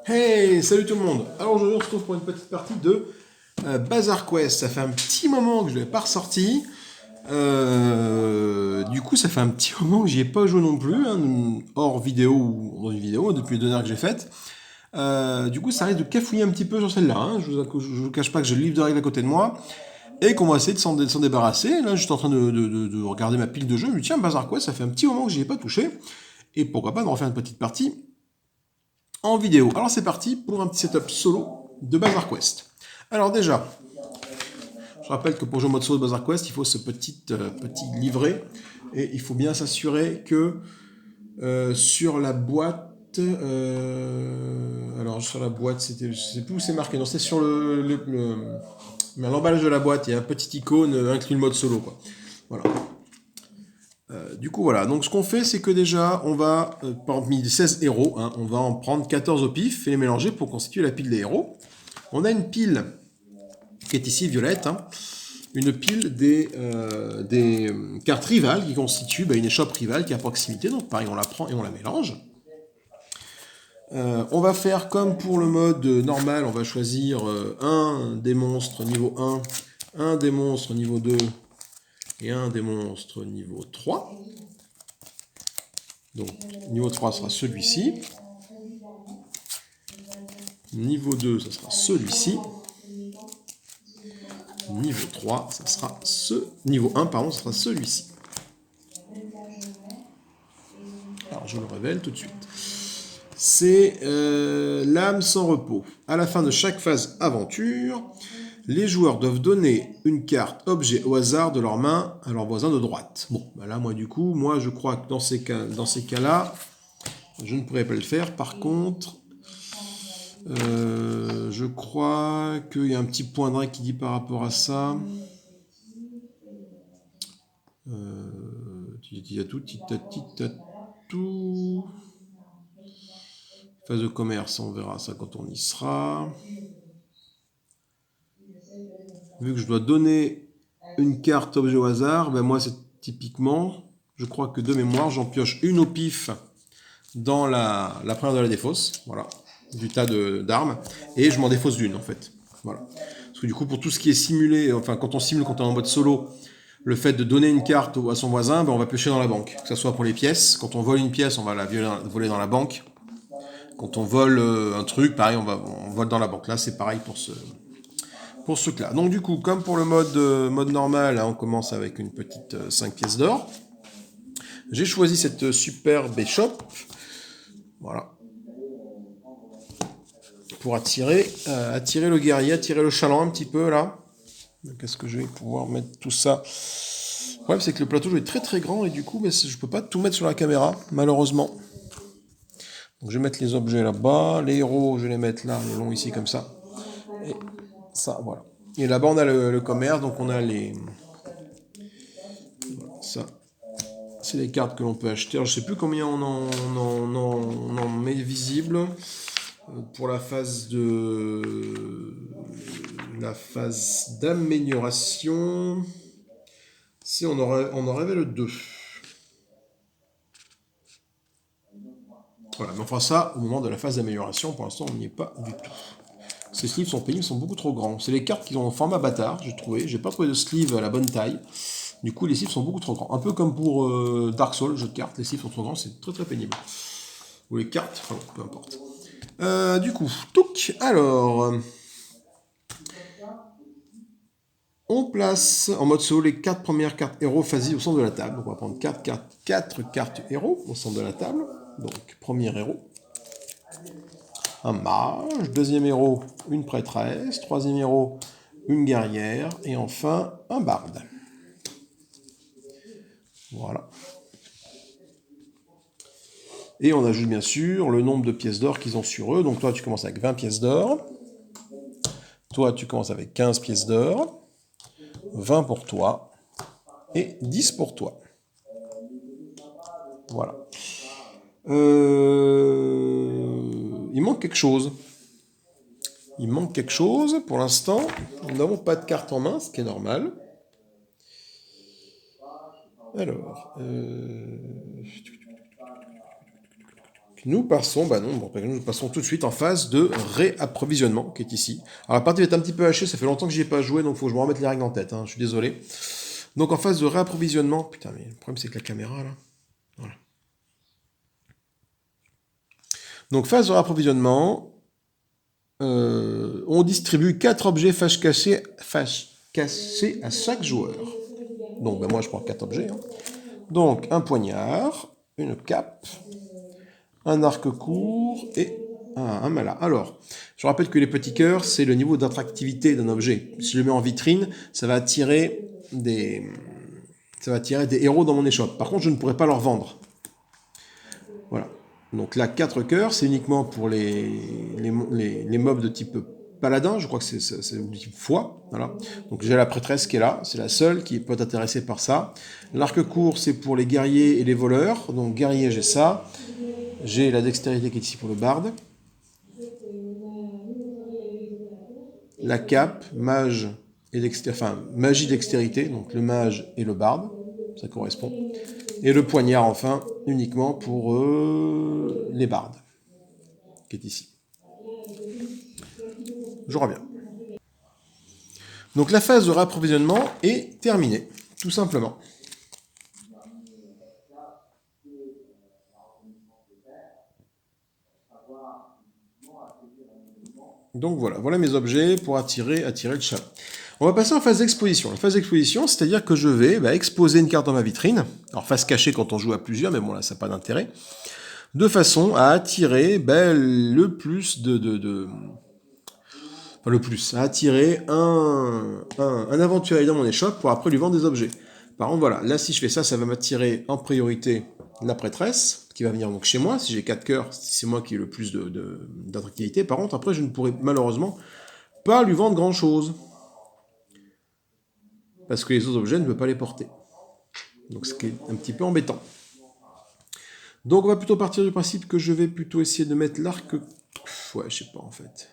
Hey, salut tout le monde. Alors aujourd'hui on se retrouve pour une petite partie de Bazaar Quest. Ça fait un petit moment que je ne l'ai pas ressorti. Du coup ça fait un petit moment que j'y ai pas joué non plus, hein, hors vidéo ou dans une vidéo, depuis les dernières que j'ai faites. Du coup ça risque de cafouiller un petit peu sur celle-là, hein. Je vous cache pas que j'ai le livre de règles à côté de moi et qu'on va essayer de s'en débarrasser. Là je suis en train de regarder ma pile de jeux. Je me dis tiens, Bazaar Quest, ça fait un petit moment que j'y ai pas touché. Et pourquoi pas de refaire une petite partie en vidéo. Alors c'est parti pour un petit setup solo de Bazaar Quest. Alors déjà, je rappelle que pour jouer en mode solo de Bazaar Quest, il faut ce petit livret et il faut bien s'assurer que sur la boîte, alors sur la boîte, c'était, je sais plus où c'est marqué, non c'est sur mais l'emballage de la boîte, il y a un petit icône inclut le mode solo quoi. Voilà. Du coup, voilà. Donc, ce qu'on fait, c'est que déjà, on va, parmi 16 héros, hein, on va en prendre 14 au pif et les mélanger pour constituer la pile des héros. On a une pile qui est ici violette, hein, une pile des cartes rivales qui constituent une échoppe rivale qui est à proximité. Donc, pareil, on la prend et on la mélange. On va faire comme pour le mode normal, on va choisir un des monstres niveau 1 des monstres niveau 2 et un des monstres niveau 3. Donc, niveau 3 sera celui-ci. Niveau 2, ça sera celui-ci. Niveau 3, ça sera Niveau 1, pardon, ça sera celui-ci. Alors, je le révèle tout de suite. C'est l'âme sans repos. À la fin de chaque phase aventure, les joueurs doivent donner une carte objet au hasard de leur main à leur voisin de droite. Bon, bah là, moi, je crois que dans ces cas-là, je ne pourrais pas le faire. Par contre, je crois qu'il y a un petit point de règle qui dit par rapport à ça. Il y a tout. Phase de commerce, on verra ça quand on y sera. Vu que je dois donner une carte objet au hasard, ben moi c'est typiquement, je crois que de mémoire, j'en pioche une au pif dans la première de la défausse, voilà, du tas d'armes, et je m'en défausse d'une en fait. Voilà. Parce que du coup, pour tout ce qui est simulé, enfin quand on simule quand on est en mode solo, le fait de donner une carte à son voisin, ben on va piocher dans la banque. Que ce soit pour les pièces, quand on vole une pièce, on va la voler dans la banque. Quand on vole un truc, pareil, on vole dans la banque. Là, c'est pareil pour ce truc-là. Donc du coup, comme pour le mode normal, hein, on commence avec une petite 5 pièces d'or. J'ai choisi cette superbe échoppe. Voilà. Pour attirer le guerrier, attirer le chaland un petit peu là. Est-ce que je vais pouvoir mettre tout ça? Le problème, c'est que le plateau est très très grand et du coup, je peux pas tout mettre sur la caméra, malheureusement. Donc je vais mettre les objets là-bas, les héros, je vais les mettre là, le long ici comme ça. Et ça, voilà. Et là-bas, on a le commerce, donc on a les... Voilà, ça, c'est les cartes que l'on peut acheter. Alors, je sais plus combien on en met visible. Pour la phase d'amélioration, si on en révèle 2. Voilà, mais on fera ça au moment de la phase d'amélioration. Pour l'instant, on n'y est pas du tout. Ces sleeves sont payés, ils sont beaucoup trop grands. C'est les cartes qui ont un format bâtard, j'ai trouvé. J'ai pas trouvé de sleeve à la bonne taille. Du coup, les sleeves sont beaucoup trop grands. Un peu comme pour Dark Souls, jeu de cartes, les sleeves sont trop grands, c'est très très pénible. Ou les cartes, enfin, peu importe. Du coup, touc. Alors, on place en mode solo les 4 premières cartes héros phasées au centre de la table. Donc on va prendre 4 cartes héros au centre de la table. Donc, premier héros. Un mage. Deuxième héros, une prêtresse. Troisième héros, une guerrière. Et enfin, un barde. Voilà. Et on ajoute bien sûr le nombre de pièces d'or qu'ils ont sur eux. Donc toi, tu commences avec 20 pièces d'or. Toi, tu commences avec 15 pièces d'or. 20 pour toi. Et 10 pour toi. Voilà. Il manque quelque chose. Pour l'instant, nous n'avons pas de carte en main, ce qui est normal. Alors, nous passons, nous passons tout de suite en phase de réapprovisionnement, qui est ici. Alors la partie va être un petit peu hachée, ça fait longtemps que j'y ai pas joué, donc il faut que je me remette les règles en tête, hein, je suis désolé. Donc en phase de réapprovisionnement, putain, mais le problème c'est que la caméra là, voilà. Donc phase de réapprovisionnement, on distribue 4 objets fâche cachés à chaque joueur. Donc moi je prends 4 objets. Hein. Donc un poignard, une cape, un arc court et un mala. Alors, je rappelle que les petits cœurs, c'est le niveau d'attractivité d'un objet. Si je le mets en vitrine, ça va attirer des héros dans mon échoppe. Par contre, je ne pourrai pas leur vendre. Voilà. Donc là, 4 cœurs, c'est uniquement pour les mobs de type paladin, je crois que c'est du type foi. Voilà. Donc j'ai la prêtresse qui est là, c'est la seule qui peut être intéressée par ça. L'arc court, c'est pour les guerriers et les voleurs. Donc guerrier, j'ai ça. J'ai la dextérité qui est ici pour le barde. La cape, mage et magie dextérité, donc le mage et le barde, ça correspond. Et le poignard, enfin, uniquement pour les bardes, qui est ici. Je reviens. Donc la phase de réapprovisionnement est terminée, tout simplement. Donc voilà mes objets pour attirer le chat. On va passer en phase d'exposition. La phase d'exposition, c'est-à-dire que je vais exposer une carte dans ma vitrine. Alors face cachée quand on joue à plusieurs, mais bon là ça n'a pas d'intérêt. De façon à attirer le plus à attirer un aventurier dans mon échoppe pour après lui vendre des objets. Par contre, voilà, là si je fais ça, ça va m'attirer en priorité la prêtresse, qui va venir donc chez moi. Si j'ai 4 cœurs, c'est moi qui ai le plus d'attractivité. Par contre, après, je ne pourrai malheureusement pas lui vendre grand-chose. Parce que les autres objets ne peuvent pas les porter. Donc ce qui est un petit peu embêtant. Donc on va plutôt partir du principe que je vais plutôt essayer de mettre l'arc... Ouais, je sais pas en fait.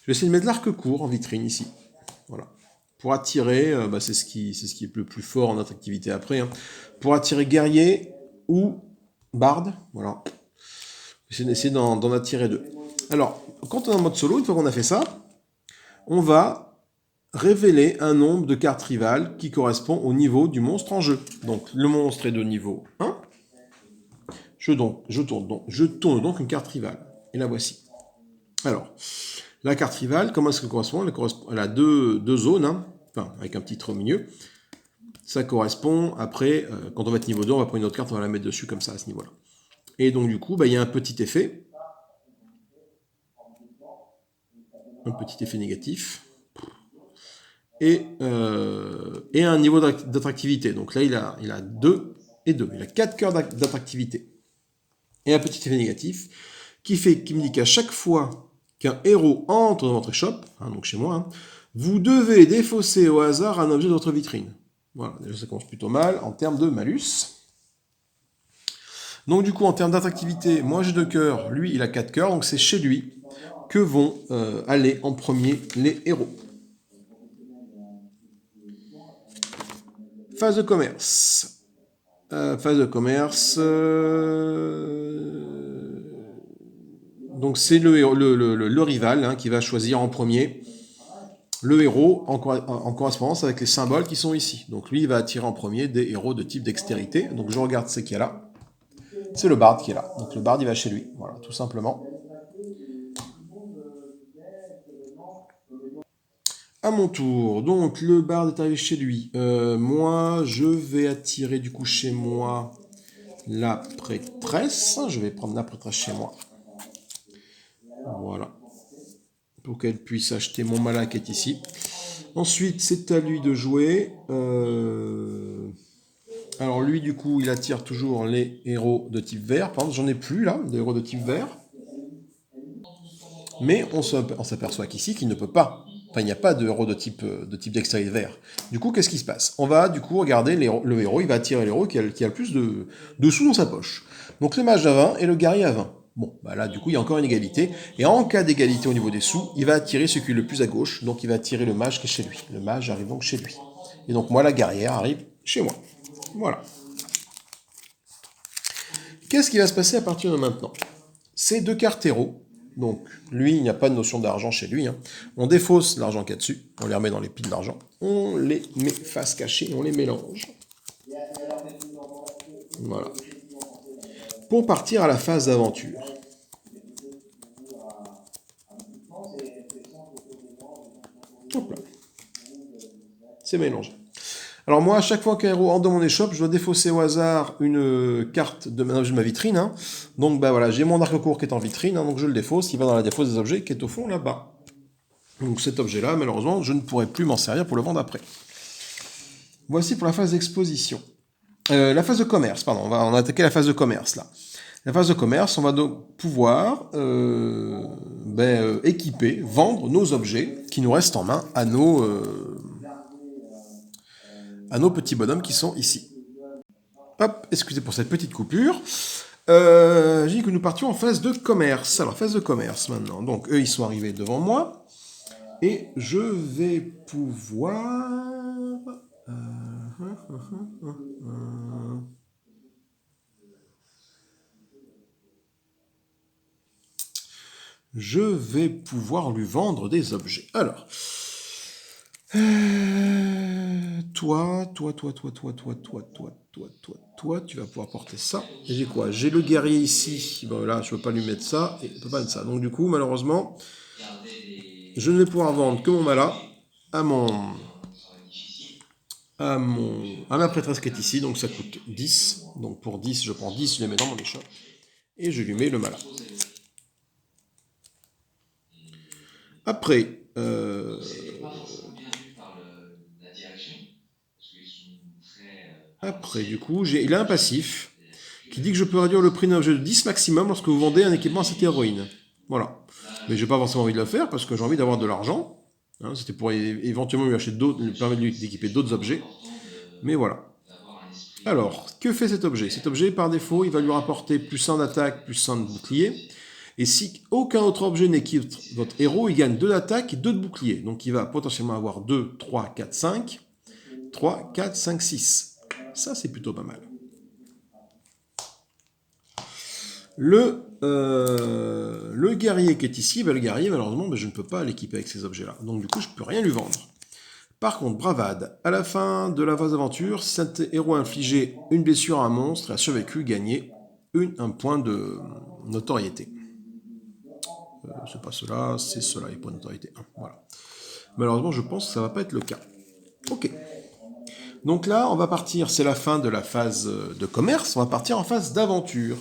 Je vais essayer de mettre l'arc court en vitrine ici. Voilà. Pour attirer, c'est ce qui est le plus fort en attractivité après. Hein. Pour attirer guerrier ou barde. Voilà. Essayer d'en attirer 2. Alors, quand on est en mode solo, une fois qu'on a fait ça, on va révéler un nombre de cartes rivales qui correspond au niveau du monstre en jeu. Donc le monstre est de niveau 1. Je tourne donc une carte rivale. Et la voici. Alors, la carte rivale, comment est-ce qu'elle correspond? Elle a deux zones, hein, enfin, avec un petit trait au milieu. Ça correspond, après, quand on va être niveau 2, on va prendre une autre carte, on va la mettre dessus comme ça, à ce niveau-là. Et donc du coup, il y a un petit effet. Un petit effet négatif. Et un niveau d'attractivité. Donc là, il a 2 et 2. Il a 4 cœurs d'attractivité. Et un petit effet négatif qui me dit qu'à chaque fois qu'un héros entre dans votre échoppe, hein, donc chez moi, hein, vous devez défausser au hasard un objet de votre vitrine. Voilà, déjà ça commence plutôt mal en termes de malus. Donc du coup, en termes d'attractivité, moi j'ai 2 cœurs, lui il a 4 cœurs, donc c'est chez lui que vont aller en premier les héros. Phase de commerce. Donc c'est le rival hein, qui va choisir en premier le héros en correspondance avec les symboles qui sont ici. Donc lui, il va attirer en premier des héros de type dextérité. Donc je regarde ce qu'il y a là. C'est le barde qui est là. Donc le barde, il va chez lui. Voilà, tout simplement. À mon tour, donc le barde est arrivé chez lui. Moi, je vais attirer du coup chez moi la prêtresse. Je vais prendre la prêtresse chez moi. Voilà. Pour qu'elle puisse acheter mon mala qui est ici. Ensuite, c'est à lui de jouer. Alors lui, du coup, il attire toujours les héros de type vert. Par exemple, j'en ai plus là, de héros de type vert. Mais on s'aperçoit qu'ici, qu'il ne peut pas. Enfin, il n'y a pas de héros de type dextérité vert. Du coup, qu'est-ce qui se passe? On va, du coup, regarder le héros. Il va attirer l'héros qui a le plus de sous dans sa poche. Donc le mage à 20 et le guerrier à 20. Bon, bah là, du coup, il y a encore une égalité. Et en cas d'égalité au niveau des sous, il va attirer ce qui est le plus à gauche. Donc, il va attirer le mage qui est chez lui. Le mage arrive donc chez lui. Et donc, moi, la guerrière arrive chez moi. Voilà. Qu'est-ce qui va se passer à partir de maintenant? c'est 2 cartes héros. Donc, lui, il n'y a pas de notion d'argent chez lui. Hein. On défausse l'argent qu'il y a dessus, on les remet dans les piles d'argent, on les met face cachée, on les mélange. Voilà. Pour partir à la phase d'aventure. Hop là. C'est mélangé. Alors moi, à chaque fois qu'un héros entre dans mon échoppe, je dois défausser au hasard une carte de ma vitrine. Hein. Donc bah voilà, j'ai mon arc court qui est en vitrine, hein, donc je le défausse, il va dans la défausse des objets qui est au fond là-bas. Donc cet objet-là, malheureusement, je ne pourrai plus m'en servir pour le vendre après. Voici pour la phase d'exposition. La phase de commerce, pardon, on va attaquer la phase de commerce là. La phase de commerce, on va donc pouvoir équiper, vendre nos objets qui nous restent en main à nos petits bonhommes qui sont ici. Hop, excusez pour cette petite coupure. J'ai dit que nous partions en phase de commerce. Alors, phase de commerce maintenant. Donc, eux, ils sont arrivés devant moi. Et je vais pouvoir... Je vais pouvoir lui vendre des objets. Alors... Toi, tu vas pouvoir porter ça. Et j'ai quoi? J'ai le guerrier ici. Bon, là, je ne peux pas lui mettre ça. Et je ne peux pas mettre ça. Donc, du coup, malheureusement, je ne vais pouvoir vendre que mon mala à ma prêtresse qui est ici. Donc, ça coûte 10. Donc, pour 10, je prends 10, je les mets dans mon échoppe. Et je lui mets le mala. Après... Après, du coup, il a un passif qui dit que je peux réduire le prix d'un objet de 10 maximum lorsque vous vendez un équipement à cette héroïne. Voilà. Mais j'ai pas forcément envie de le faire parce que j'ai envie d'avoir de l'argent. Hein, c'était pour éventuellement lui acheter d'autres, lui permettre d'équiper d'autres objets. Mais voilà. Alors, que fait cet objet? Cet objet, par défaut, il va lui rapporter plus 1 d'attaque, plus 1 de bouclier. Et si aucun autre objet n'équipe votre héros, il gagne 2 d'attaque et 2 de bouclier. Donc il va potentiellement avoir 2, 3, 4, 5. 3, 4, 5, 6. Ça, c'est plutôt pas mal. Le guerrier qui est ici, le guerrier, malheureusement, je ne peux pas l'équiper avec ces objets-là. Donc, du coup, je ne peux rien lui vendre. Par contre, bravade. À la fin de la phase d'aventure, si cet héros a infligé une blessure à un monstre et a survécu, gagnez un point de notoriété. C'est pas cela, c'est cela, les points de notoriété 1. Voilà. Malheureusement, je pense que ça ne va pas être le cas. Ok. Donc là, on va partir, c'est la fin de la phase de commerce, on va partir en phase d'aventure.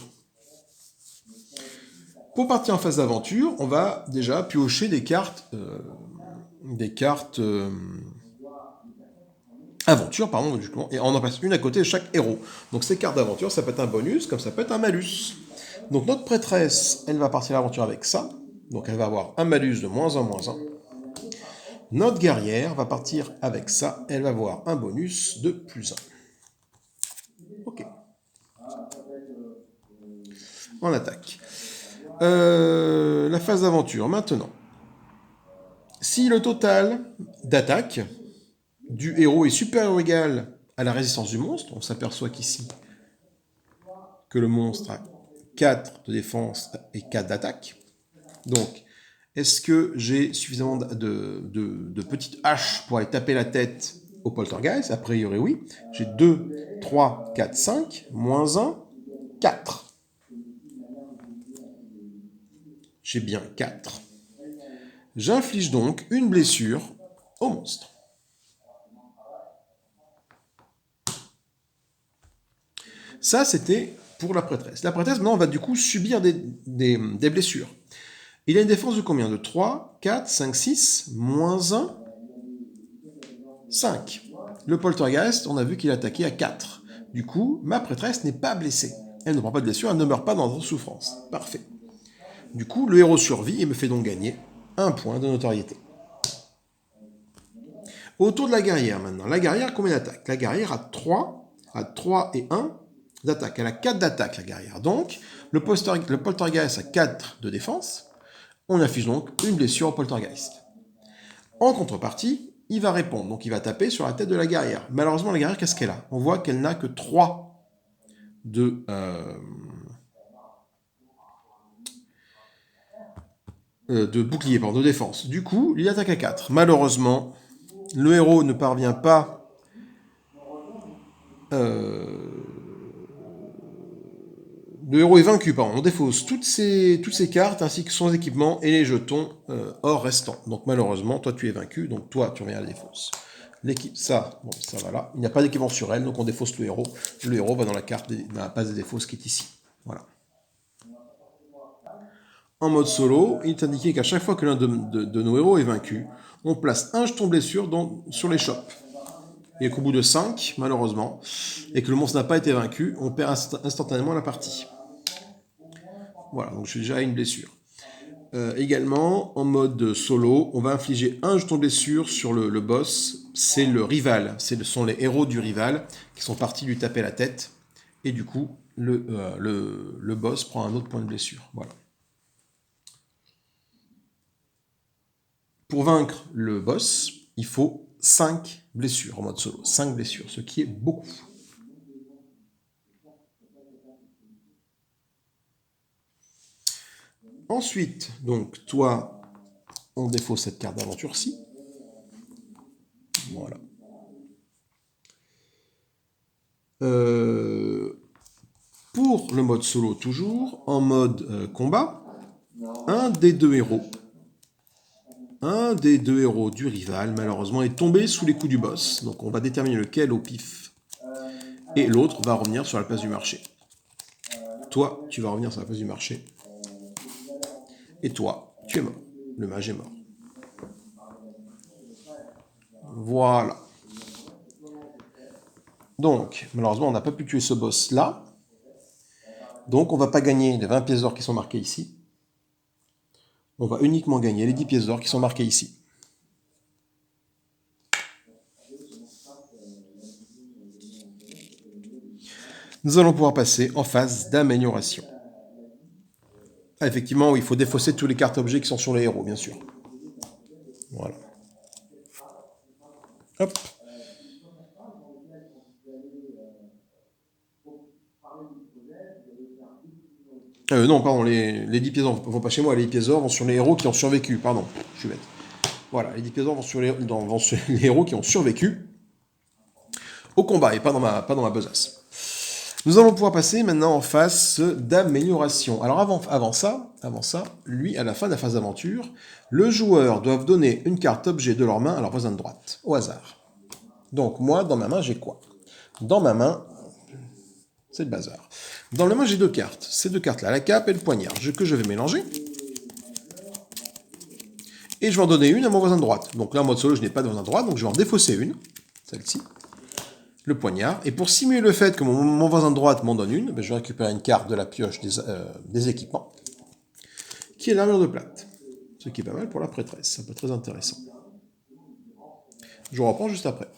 Pour partir en phase d'aventure, on va déjà piocher des cartes aventure, pardon, et on en passe une à côté de chaque héros. Donc ces cartes d'aventure, ça peut être un bonus, comme ça peut être un malus. Donc notre prêtresse, elle va partir à l'aventure avec ça, donc elle va avoir un malus de -1, -1. Notre guerrière va partir avec ça, elle va avoir un bonus de +1. Ok. On attaque. La phase d'aventure, maintenant. Si le total d'attaque du héros est supérieur ou égal à la résistance du monstre, on s'aperçoit qu'ici, que le monstre a 4 de défense et 4 d'attaque. Donc, est-ce que j'ai suffisamment de petites haches pour aller taper la tête au poltergeist? A priori, oui. J'ai 2, 3, 4, 5, -1, 4. J'ai bien 4. J'inflige donc une blessure au monstre. Ça, c'était pour la prêtresse. La prêtresse, maintenant, va du coup subir des blessures. Il a une défense de combien? De 3, 4, 5, 6, -1, 5. Le poltergeist, on a vu qu'il attaquait à 4. Du coup, ma prêtresse n'est pas blessée. Elle ne prend pas de blessure, elle ne meurt pas dans la souffrance. Parfait. Du coup, le héros survit et me fait donc gagner un point de notoriété. Autour de la guerrière maintenant. La guerrière, combien d'attaques? La guerrière a 3 et 1 d'attaque. Elle a 4 d'attaque, la guerrière. Donc, le poltergeist a 4 de défense. On affiche donc une blessure au poltergeist. En contrepartie, il va répondre. Donc, il va taper sur la tête de la guerrière. Malheureusement, la guerrière, qu'est-ce qu'elle a? On voit qu'elle n'a que 3 de de bouclier, pardon, de défense. Du coup, il attaque à 4. Malheureusement, le héros ne parvient pas le héros est vaincu, pardon. On défausse toutes ces cartes ainsi que son équipement et les jetons or restants. Donc malheureusement, toi tu es vaincu, donc toi tu reviens à la défausse. L'équipe, ça, bon, ça va là. Il n'y a pas d'équipement sur elle, donc on défausse le héros. Le héros va dans la carte, dans la passe des défausses qui est ici. Voilà. En mode solo, il est indiqué qu'à chaque fois que l'un de nos héros est vaincu, on place un jeton blessure sur les shops. Et qu'au bout de 5, malheureusement, et que le monstre n'a pas été vaincu, on perd instantanément la partie. Voilà, donc je suis déjà à une blessure. Également, en mode solo, on va infliger un jeton de blessure sur le boss. C'est le rival, ce sont les héros du rival qui sont partis lui taper la tête. Et du coup, le boss prend un autre point de blessure. Voilà. Pour vaincre le boss, il faut 5 blessures en mode solo. 5 blessures, ce qui est beaucoup. Ensuite, donc, toi, on défausse cette carte d'aventure-ci. Voilà. Pour le mode solo toujours, en mode combat, un des deux héros du rival, malheureusement, est tombé sous les coups du boss. Donc on va déterminer lequel au pif. Et l'autre va revenir sur la place du marché. Toi, tu vas revenir sur la place du marché. Et toi, tu es mort. Le mage est mort. Voilà. Donc, malheureusement, on n'a pas pu tuer ce boss-là. Donc, on ne va pas gagner les 20 pièces d'or qui sont marquées ici. On va uniquement gagner les 10 pièces d'or qui sont marquées ici. Nous allons pouvoir passer en phase d'amélioration. Ah, effectivement, oui, il faut défausser tous les cartes objets qui sont sur les héros, bien sûr. Voilà. Hop. Non, pardon, les 10 pièces d'or ne vont pas chez moi, les 10 pièces d'or vont sur les héros qui ont survécu. Pardon, je suis bête. Voilà, les 10 pièces d'or vont sur les héros qui ont survécu au combat et pas dans ma besace. Nous allons pouvoir passer maintenant en phase d'amélioration. Alors avant ça, lui, à la fin de la phase d'aventure, le joueur doit donner une carte objet de leur main à leur voisin de droite, au hasard. Donc moi, dans ma main, j'ai quoi? Dans ma main, c'est le bazar. Dans la main, j'ai deux cartes. Ces deux cartes-là, la cape et le poignard, que je vais mélanger. Et je vais en donner une à mon voisin de droite. Donc là, en mode solo, je n'ai pas de voisin de droite, donc je vais en défausser une, celle-ci. Le poignard. Et pour simuler le fait que mon voisin de droite m'en donne une, ben je vais récupérer une carte de la pioche des équipements, qui est l'armure de plate. Ce qui est pas mal pour la prêtresse, ça peut être très intéressant. Je vous reprends juste après.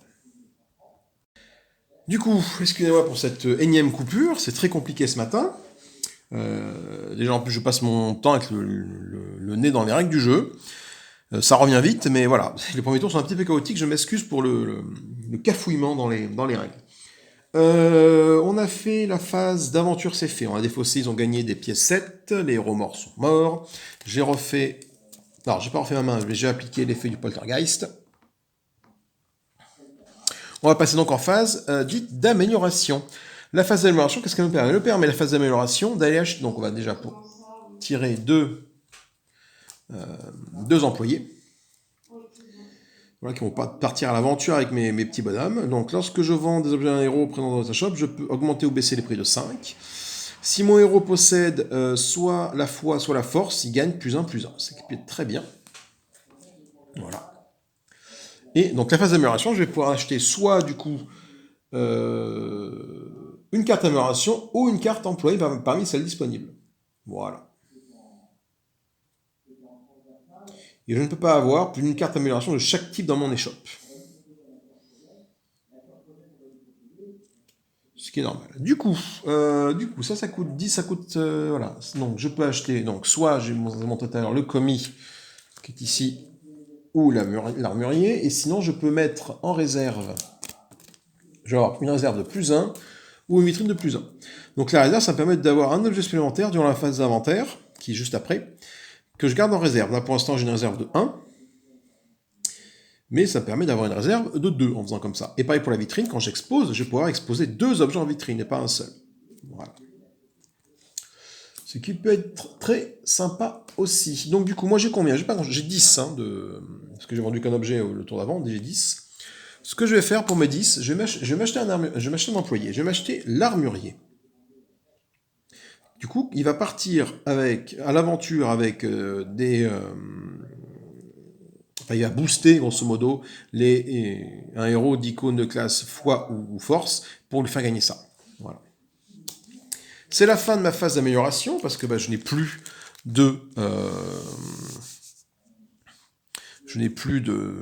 Du coup, excusez-moi pour cette énième coupure, c'est très compliqué ce matin. Déjà en plus je passe mon temps avec le nez dans les règles du jeu. Ça revient vite, mais voilà, les premiers tours sont un petit peu chaotiques, je m'excuse pour le cafouillement dans les règles. On a fait la phase d'aventure, c'est fait. On a défaussé, ils ont gagné des pièces 7, les héros morts sont morts. J'ai refait... Non, j'ai pas refait ma main, mais j'ai appliqué l'effet du poltergeist. On va passer donc en phase dite d'amélioration. La phase d'amélioration, qu'est-ce qu'elle nous permet? Elle nous permet la phase d'amélioration d'aller acheter... Donc on va déjà tirer deux employés. Voilà, qui vont partir à l'aventure avec mes petits bonhommes. Donc lorsque je vends des objets à un héros présents dans sa shop, je peux augmenter ou baisser les prix de 5. Si mon héros possède soit la foi, soit la force, il gagne +1, +1. C'est très bien. Voilà. Et donc la phase d'amélioration, je vais pouvoir acheter soit du coup une carte d'amélioration ou une carte employée parmi celles disponibles. Voilà. Et je ne peux pas avoir plus d'une carte d'amélioration de chaque type dans mon échoppe. Ce qui est normal. Du coup, ça coûte 10, ça coûte... voilà. Donc, je peux acheter, donc, soit j'ai montré tout à l'heure le commis, qui est ici, ou l'armurier, et sinon, je peux mettre en réserve, je vais avoir une réserve de +1, ou une vitrine de +1. Donc, la réserve, ça me permet d'avoir un objet supplémentaire durant la phase d'inventaire, qui est juste après, que je garde en réserve. Là, pour l'instant, j'ai une réserve de 1. Mais ça me permet d'avoir une réserve de 2 en faisant comme ça. Et pareil pour la vitrine, quand j'expose, je vais pouvoir exposer 2 objets en vitrine et pas un seul. Voilà. Ce qui peut être très sympa aussi. Donc du coup, moi j'ai combien? J'ai 10, hein, parce que j'ai vendu qu'un objet le tour d'avant, j'ai 10. Ce que je vais faire pour mes 10, je vais m'acheter un employé, je vais m'acheter l'armurier. Du coup, il va partir à l'aventure avec il va booster, grosso modo, un héros d'icône de classe foi ou force pour lui faire gagner ça. Voilà. C'est la fin de ma phase d'amélioration, parce que je n'ai plus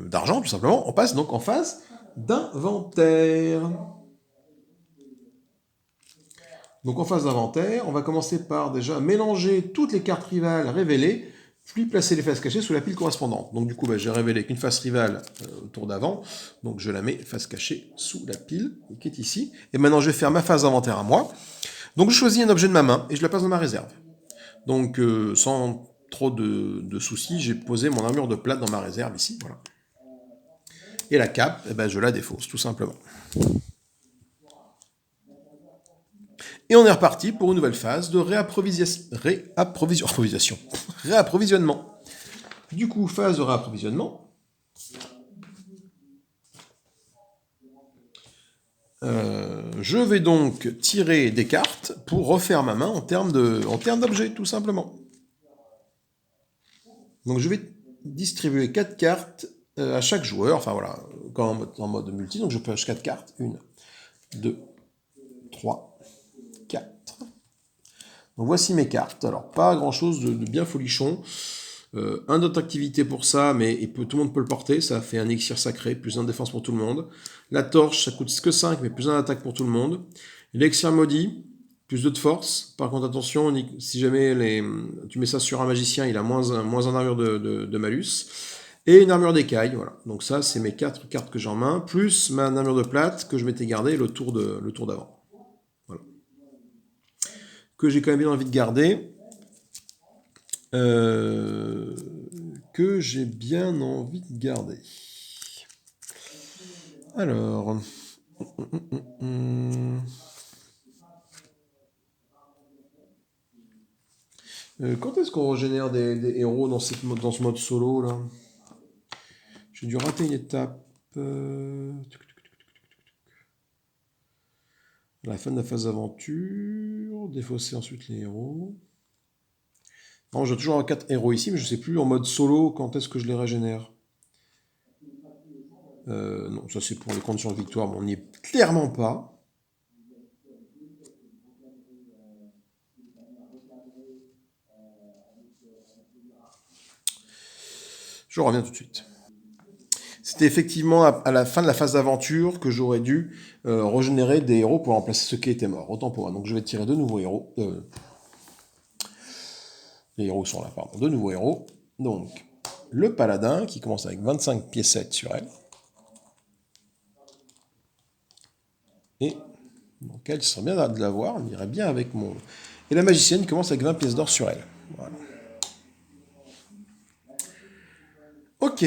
d'argent, tout simplement. On passe donc en phase d'inventaire. Donc en phase d'inventaire, on va commencer par déjà mélanger toutes les cartes rivales révélées, puis placer les faces cachées sous la pile correspondante. Donc du coup, j'ai révélé qu'une face rivale au tour d'avant, donc je la mets face cachée sous la pile qui est ici. Et maintenant, je vais faire ma phase d'inventaire à moi. Donc je choisis un objet de ma main et je la place dans ma réserve. Donc sans trop de soucis, j'ai posé mon armure de plate dans ma réserve ici, voilà. Et la cape, je la défausse, tout simplement. Et on est reparti pour une nouvelle phase de réapprovisionnement. Du coup, phase de réapprovisionnement. Je vais donc tirer des cartes pour refaire ma main en termes d'objets, tout simplement. Donc je vais distribuer 4 cartes à chaque joueur, enfin voilà, en mode multi, donc je pioche 4 cartes. 1, 2, 3, 4. Donc voici mes cartes. Alors pas grand chose de bien folichon. Un d'autre activité pour ça, mais tout le monde peut le porter, ça fait un élixir sacré, plus 1 de défense pour tout le monde. La torche, ça coûte que 5, mais plus 1 d'attaque pour tout le monde. L'élixir maudit, plus 2 de force. Par contre, attention, si jamais tu mets ça sur un magicien, il a moins 1 armure de malus. Et une armure d'écaille, voilà. Donc ça, c'est mes 4 cartes que j'ai en main, plus ma armure de plate que je m'étais gardée le tour d'avant. Voilà. Que j'ai quand même bien envie de garder. Que j'ai bien envie de garder. Alors... quand est-ce qu'on régénère des héros dans ce mode solo là? J'ai dû rater une étape. La fin de la phase d'aventure. Défausser ensuite les héros. Non, j'ai toujours 4 héros ici, mais je ne sais plus en mode solo quand est-ce que je les régénère. Non, ça c'est pour les conditions de victoire, mais on n'y est clairement pas. Je reviens tout de suite. C'était effectivement à la fin de la phase d'aventure que j'aurais dû régénérer des héros pour remplacer ceux qui étaient morts. Autant pour moi. Donc je vais tirer de nouveaux héros. Les héros sont là, pardon. De nouveaux héros. Donc, le paladin qui commence avec 25 piécettes sur elle. Et donc elle, ce serait bien de l'avoir. Elle irait bien avec mon... Et la magicienne qui commence avec 20 pièces d'or sur elle. Voilà. Ok,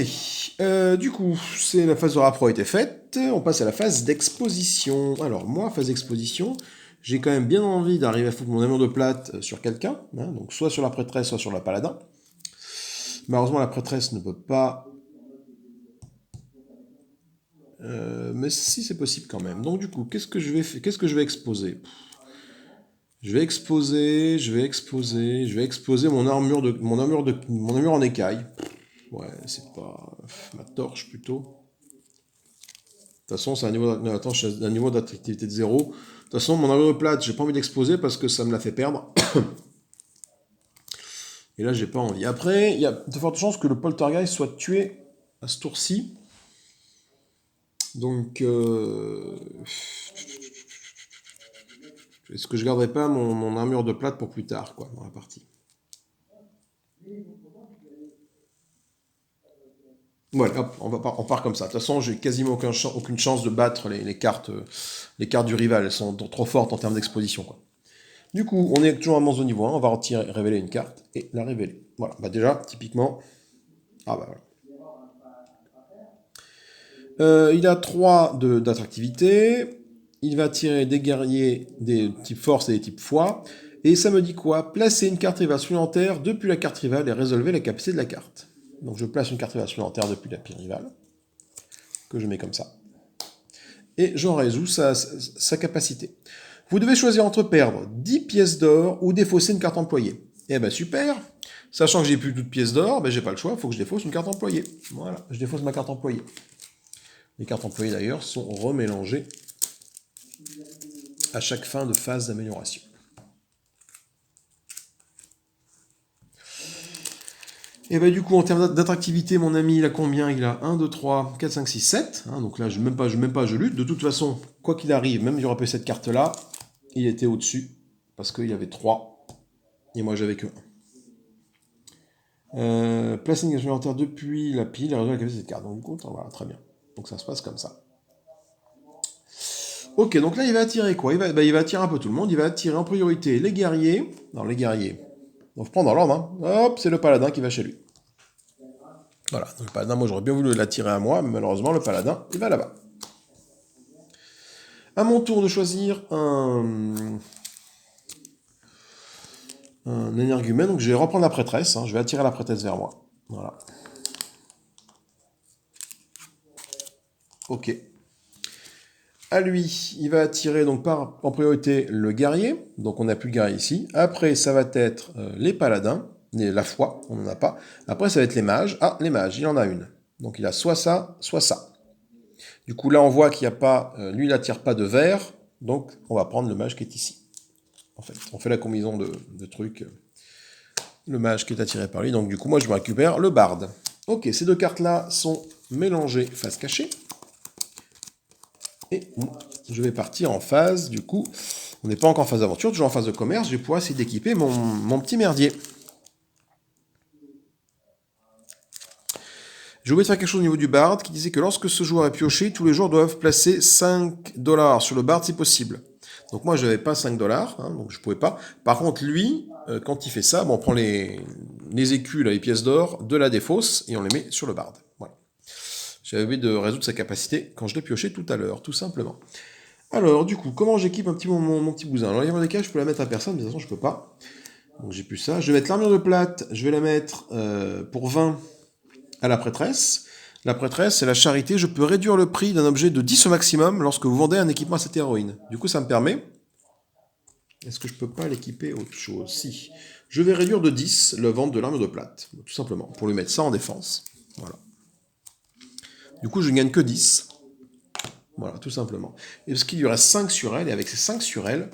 du coup, la phase de rappro a été faite, on passe à la phase d'exposition. Alors moi, phase d'exposition, j'ai quand même bien envie d'arriver à foutre mon armure de plate sur quelqu'un, hein, donc soit sur la prêtresse, soit sur la paladin. Malheureusement, la prêtresse ne peut pas... mais si, c'est possible quand même. Donc du coup, qu'est-ce que je vais exposer? Je vais exposer mon armure en écaille. Ouais, c'est pas... ma torche, plutôt. De toute façon, c'est un niveau d'attractivité de 0. De toute façon, mon armure de plate, j'ai pas envie d'exposer parce que ça me l'a fait perdre. Et là, j'ai pas envie. Après, il y a de fortes chances que le poltergeist soit tué à ce tour-ci. Donc, est-ce que je garderai pas mon armure de plate pour plus tard, quoi, dans la partie? Voilà, hop, on part comme ça. De toute façon, j'ai quasiment aucune chance de battre les cartes du rival. Elles sont trop fortes en termes d'exposition, quoi. Du coup, on est toujours à moins au niveau 1. On va révéler une carte et la révéler. Voilà, bah déjà, typiquement... Ah bah voilà. Il a 3 d'attractivité. Il va tirer des guerriers des types force et des types foi. Et ça me dit quoi? Placer une carte rivale supplémentaire depuis la carte rivale et résolver la capacité de la carte. Donc je place une carte rivale supplémentaire depuis la pile rivale, que je mets comme ça. Et j'en résous sa capacité. Vous devez choisir entre perdre 10 pièces d'or ou défausser une carte employée. Eh ben super. Sachant que j'ai plus toutes pièces d'or, ben j'ai pas le choix, il faut que je défausse une carte employée. Voilà, je défausse ma carte employée. Les cartes employées d'ailleurs sont remélangées à chaque fin de phase d'amélioration. Et bah du coup, en termes d'attractivité, mon ami, il a combien? Il a 1, 2, 3, 4, 5, 6, 7. Donc là, même pas, je lutte. De toute façon, quoi qu'il arrive, même si j'aurais pris cette carte-là, il était au-dessus. Parce qu'il y avait 3. Et moi, j'avais que 1. Placer une carte supplémentaire depuis la pile et résoudre la capacité de cette carte. Donc du coup, voilà, très bien. Donc ça se passe comme ça. Ok, donc là, il va attirer quoi? Il va attirer un peu tout le monde. Il va attirer en priorité les guerriers. Non, les guerriers. On va prendre dans l'ordre. Hein. Hop, c'est le paladin qui va chez lui. Voilà, donc le paladin, moi j'aurais bien voulu l'attirer à moi, mais malheureusement le paladin, il va là-bas. À mon tour de choisir un énergumène, donc je vais reprendre la prêtresse, je vais attirer la prêtresse vers moi. Voilà. Ok. À lui, il va attirer donc en priorité le guerrier, donc on n'a plus le guerrier ici. Après, ça va être les paladins, la foi, on n'en a pas. Après, ça va être les mages. Ah, les mages, il en a une. Donc il a soit ça, soit ça. Du coup, là, on voit qu'il n'y a pas... lui, il n'attire pas de vert, donc on va prendre le mage qui est ici. En fait, on fait la combinaison de trucs. Le mage qui est attiré par lui, donc du coup, moi, je me récupère le barde. Ok, ces deux cartes-là sont mélangées face cachée. Et je vais partir en phase, du coup, on n'est pas encore en phase d'aventure, toujours en phase de commerce, je vais pouvoir essayer d'équiper mon petit merdier. J'ai oublié de faire quelque chose au niveau du bard, qui disait que lorsque ce joueur est pioché, tous les joueurs doivent placer 5$ sur le bard si possible. Donc moi, je n'avais pas 5$, donc je ne pouvais pas. Par contre, lui, quand il fait ça, on prend les écus, là, les pièces d'or, de la défausse, et on les met sur le bard. Voilà. J'avais oublié de résoudre sa capacité quand je l'ai pioché tout à l'heure, tout simplement. Alors, du coup, comment j'équipe un petit mon petit bousin? Alors, il y a des cas, je peux la mettre à personne, mais de toute façon, je peux pas. Donc, j'ai plus ça. Je vais mettre l'armure de plate, je vais la mettre pour 20 à la prêtresse. La prêtresse, c'est la charité. Je peux réduire le prix d'un objet de 10 au maximum lorsque vous vendez un équipement à cette héroïne. Du coup, ça me permet... Est-ce que je peux pas l'équiper autre chose? Si. Je vais réduire de 10 le vente de l'armure de plate, tout simplement, pour lui mettre ça en défense. Voilà. Du coup, je ne gagne que 10. Voilà, tout simplement. Et parce qu'il lui reste 5 sur elle, et avec ces 5 sur elle,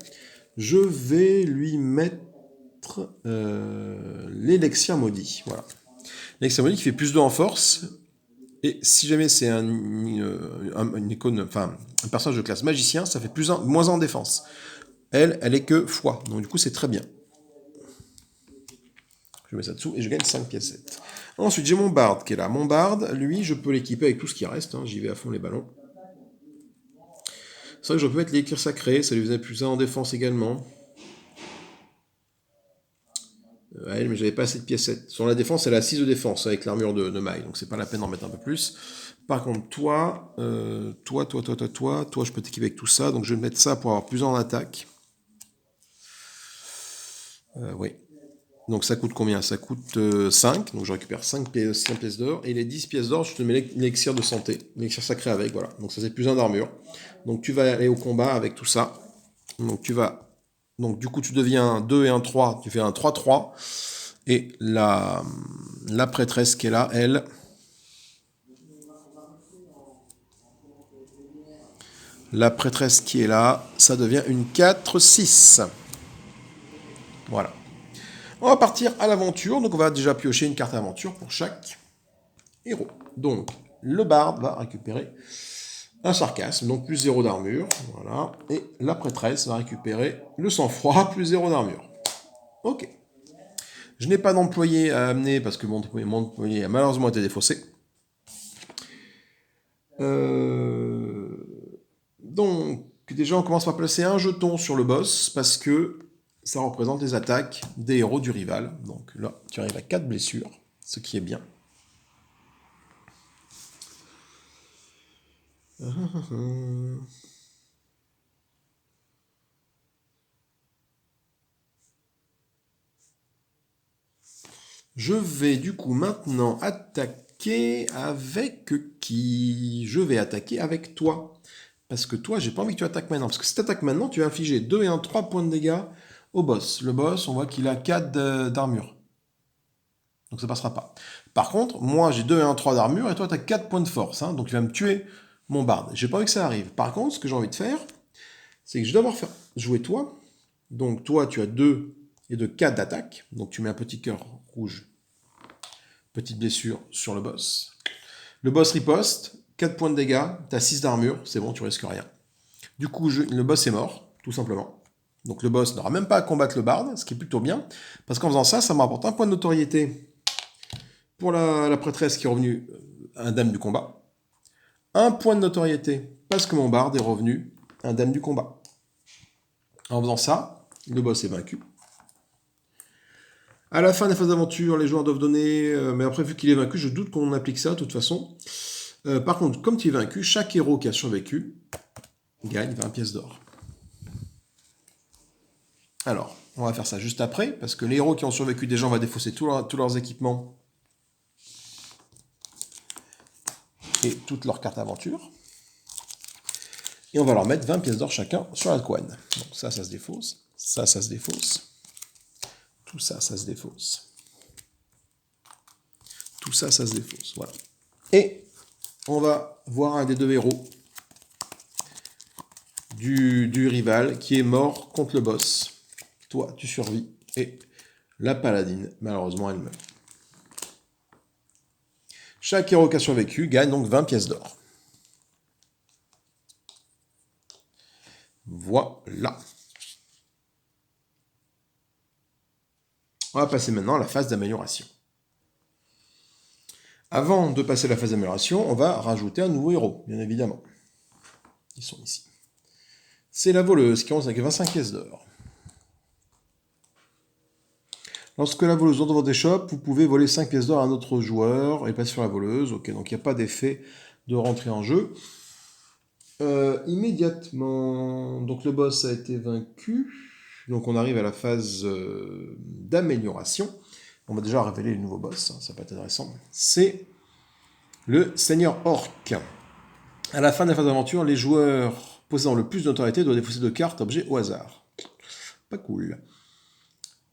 je vais lui mettre l'élixir maudit. Voilà. L'élixir maudit qui fait plus 2 en force. Et si jamais c'est une icône, enfin un personnage de classe magicien, ça fait moins 1 en défense. Elle est que foi. Donc du coup, c'est très bien. Je mets ça dessous et je gagne 5 pièces. Ensuite, j'ai mon bard qui est là. Mon bard, lui, je peux l'équiper avec tout ce qui reste. J'y vais à fond les ballons. C'est vrai que je peux mettre l'écrire sacré, ça lui faisait plus 1 en défense également. Ouais, mais j'avais pas assez de pièces 7. Sur la défense, elle a 6 de défense avec l'armure de maille, donc c'est pas la peine d'en mettre un peu plus. Par contre, toi, je peux t'équiper avec tout ça, donc je vais mettre ça pour avoir plus en attaque. Oui. Donc ça coûte combien? Ça coûte 5, donc je récupère 5 pièces d'or, et les 10 pièces d'or, je te mets l'élixir de santé, l'élixir sacré avec, voilà. Donc ça c'est plus 1 d'armure. Donc tu vas aller au combat avec tout ça. Donc du coup tu deviens un 2 et un 3, tu fais un 3-3, et la prêtresse qui est là, elle... La prêtresse qui est là, ça devient une 4-6. Voilà. On va partir à l'aventure. Donc on va déjà piocher une carte aventure pour chaque héros. Donc le barde va récupérer un sarcasme, donc plus 0 d'armure. Voilà. Et la prêtresse va récupérer le sang-froid, plus 0 d'armure. Ok. Je n'ai pas d'employé à amener parce que mon employé a malheureusement été défaussé. Donc déjà on commence par placer un jeton sur le boss parce que ça représente les attaques des héros du rival. Donc là, tu arrives à 4 blessures, ce qui est bien. Je vais du coup maintenant attaquer avec qui? Je vais attaquer avec toi. Parce que toi, j'ai pas envie que tu attaques maintenant. Parce que si tu attaques maintenant, tu vas infliger 2 et 1, 3 points de dégâts au boss. Le boss, on voit qu'il a 4 d'armure. Donc ça passera pas. Par contre, moi j'ai 2 et 1, 3 d'armure et toi tu as 4 points de force. Hein, donc il va me tuer mon barde. J'ai pas envie que ça arrive. Par contre, ce que j'ai envie de faire, c'est que je dois avoir fait jouer toi. Donc toi tu as 2 et 2, 4 d'attaque. Donc tu mets un petit cœur rouge. Petite blessure sur le boss. Le boss riposte, 4 points de dégâts, tu as 6 d'armure, c'est bon, tu risques rien. Du coup, le boss est mort, tout simplement. Donc le boss n'aura même pas à combattre le barde, ce qui est plutôt bien. Parce qu'en faisant ça, ça me rapporte un point de notoriété pour la prêtresse qui est revenue indemne du combat. Un point de notoriété parce que mon barde est revenu indemne du combat. En faisant ça, le boss est vaincu. À la fin des phases d'aventure, les joueurs doivent donner... mais après, vu qu'il est vaincu, je doute qu'on applique ça, de toute façon. Par contre, comme tu es vaincu, chaque héros qui a survécu gagne 20 pièces d'or. Alors, on va faire ça juste après, parce que les héros qui ont survécu, déjà, on va défausser tous leurs équipements et toutes leurs cartes aventure. Et on va leur mettre 20 pièces d'or chacun sur la couenne. Donc ça se défausse. Ça se défausse. Tout ça, ça se défausse. Tout ça, ça se défausse. Voilà. Et on va voir un des 2 héros du rival qui est mort contre le boss. Toi, tu survis. Et la paladine, malheureusement, elle meurt. Chaque héros qui a survécu gagne donc 20 pièces d'or. Voilà. On va passer maintenant à la phase d'amélioration. Avant de passer à la phase d'amélioration, on va rajouter un nouveau héros, bien évidemment. Ils sont ici. C'est la voleuse qui commence avec 25 pièces d'or. Lorsque la voleuse entre dans votre échoppe, vous pouvez voler 5 pièces d'or à un autre joueur et passer sur la voleuse. Ok, donc il n'y a pas d'effet de rentrer en jeu. Immédiatement, donc le boss a été vaincu. Donc on arrive à la phase d'amélioration. On va déjà révéler le nouveau boss, hein, ça peut être intéressant. C'est le Seigneur Orc. À la fin de la phase d'aventure, les joueurs possédant le plus de notoriété doivent défausser 2 cartes, objets au hasard. Pas cool.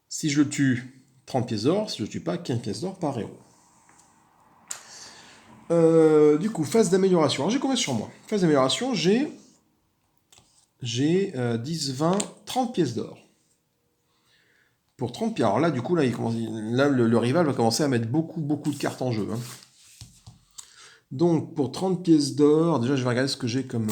Si je le tue, 30 pièces d'or. Si je le tue pas, 15 pièces d'or par héros. Du coup, phase d'amélioration. Alors j'ai combien sur moi? Phase d'amélioration, j'ai 10, 20, 30 pièces d'or. Pour 30 pièces. Alors là, du coup, là, le rival va commencer à mettre beaucoup de cartes en jeu. Hein. Donc, pour 30 pièces d'or, déjà, je vais regarder ce que j'ai comme...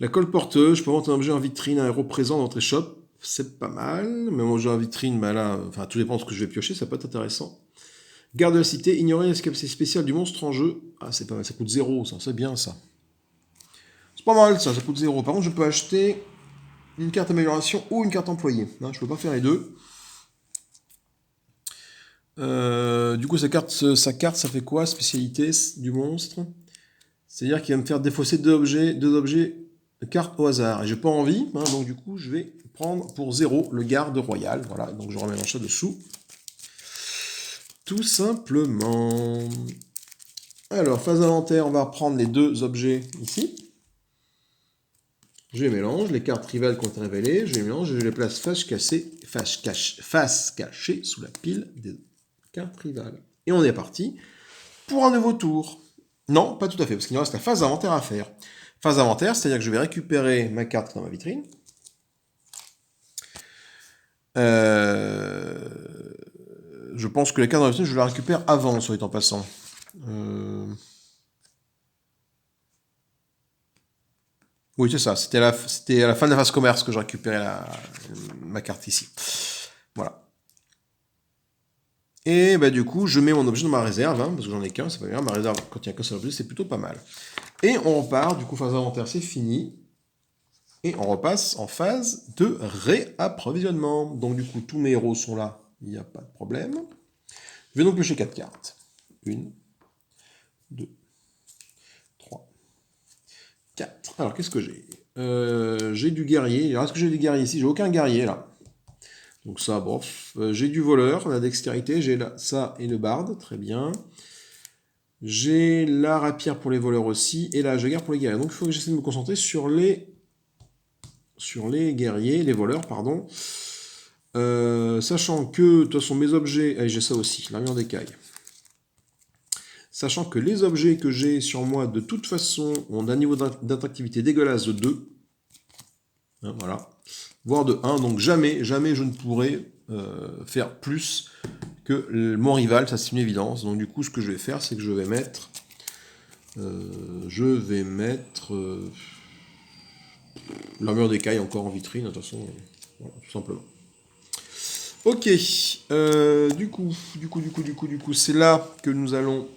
La colle porteuse, je peux vendre un objet en vitrine, un héros présent dans votre échoppe. C'est pas mal. Mais mon objet en vitrine, bah là, enfin, tout dépend de ce que je vais piocher, ça peut être intéressant. Garde de la cité, ignorer les capacités spéciales du monstre en jeu. Ah, c'est pas mal, ça coûte 0, ça, c'est bien ça. C'est pas mal ça coûte 0. Par contre, je peux acheter une carte amélioration ou une carte employée. Hein, je peux pas faire les deux. Du coup, sa carte, ça fait quoi? Spécialité du monstre. C'est-à-dire qu'il va me faire défausser deux objets de cartes au hasard. Et j'ai pas envie, hein, donc du coup, je vais prendre pour 0 le garde royal. Voilà, donc je remets ça dessous. Tout simplement. Alors, phase inventaire, on va reprendre les 2 objets ici. Je les mélange, les cartes rivales qu'on a révélées, je les mélange et je les place face cachée sous la pile des cartes rivales. Et on est parti pour un nouveau tour. Non, pas tout à fait, parce qu'il nous reste la phase d'inventaire à faire. Phase d'inventaire, c'est-à-dire que je vais récupérer ma carte dans ma vitrine. Je pense que la carte dans la vitrine, je la récupère avant, soit en passant. Oui, c'est ça. C'était à la fin de la phase commerce que je récupérais ma carte ici. Voilà. Et bah, du coup, je mets mon objet dans ma réserve, hein, parce que j'en ai qu'un, c'est pas grave. Ma réserve, quand il y a qu'un seul objet, c'est plutôt pas mal. Et on repart, du coup, phase inventaire, c'est fini. Et on repasse en phase de réapprovisionnement. Donc du coup, tous mes héros sont là, il n'y a pas de problème. Je vais donc piocher 4 cartes. 1, 2, 3, 4. Alors, qu'est-ce que j'ai j'ai du guerrier. Alors, est-ce que j'ai du guerrier ici? J'ai aucun guerrier, là. Donc ça, bof. J'ai du voleur, la dextérité, j'ai ça et le barde, très bien. J'ai la rapière pour les voleurs aussi, et la jaguar pour les guerriers. Donc il faut que j'essaie de me concentrer sur les guerriers, les voleurs, pardon. Sachant que, de toute façon, mes objets... Allez, j'ai ça aussi, l'armure d'écaille. Sachant que les objets que j'ai sur moi, de toute façon, ont un niveau d'attractivité dégueulasse de 2. Hein, voilà. Voire de 1, donc jamais je ne pourrai faire plus que mon rival, ça c'est une évidence. Donc du coup, ce que je vais faire, c'est que je vais mettre... l'armure d'écaille encore en vitrine, de toute façon, voilà, tout simplement. Ok, du coup, c'est là que nous allons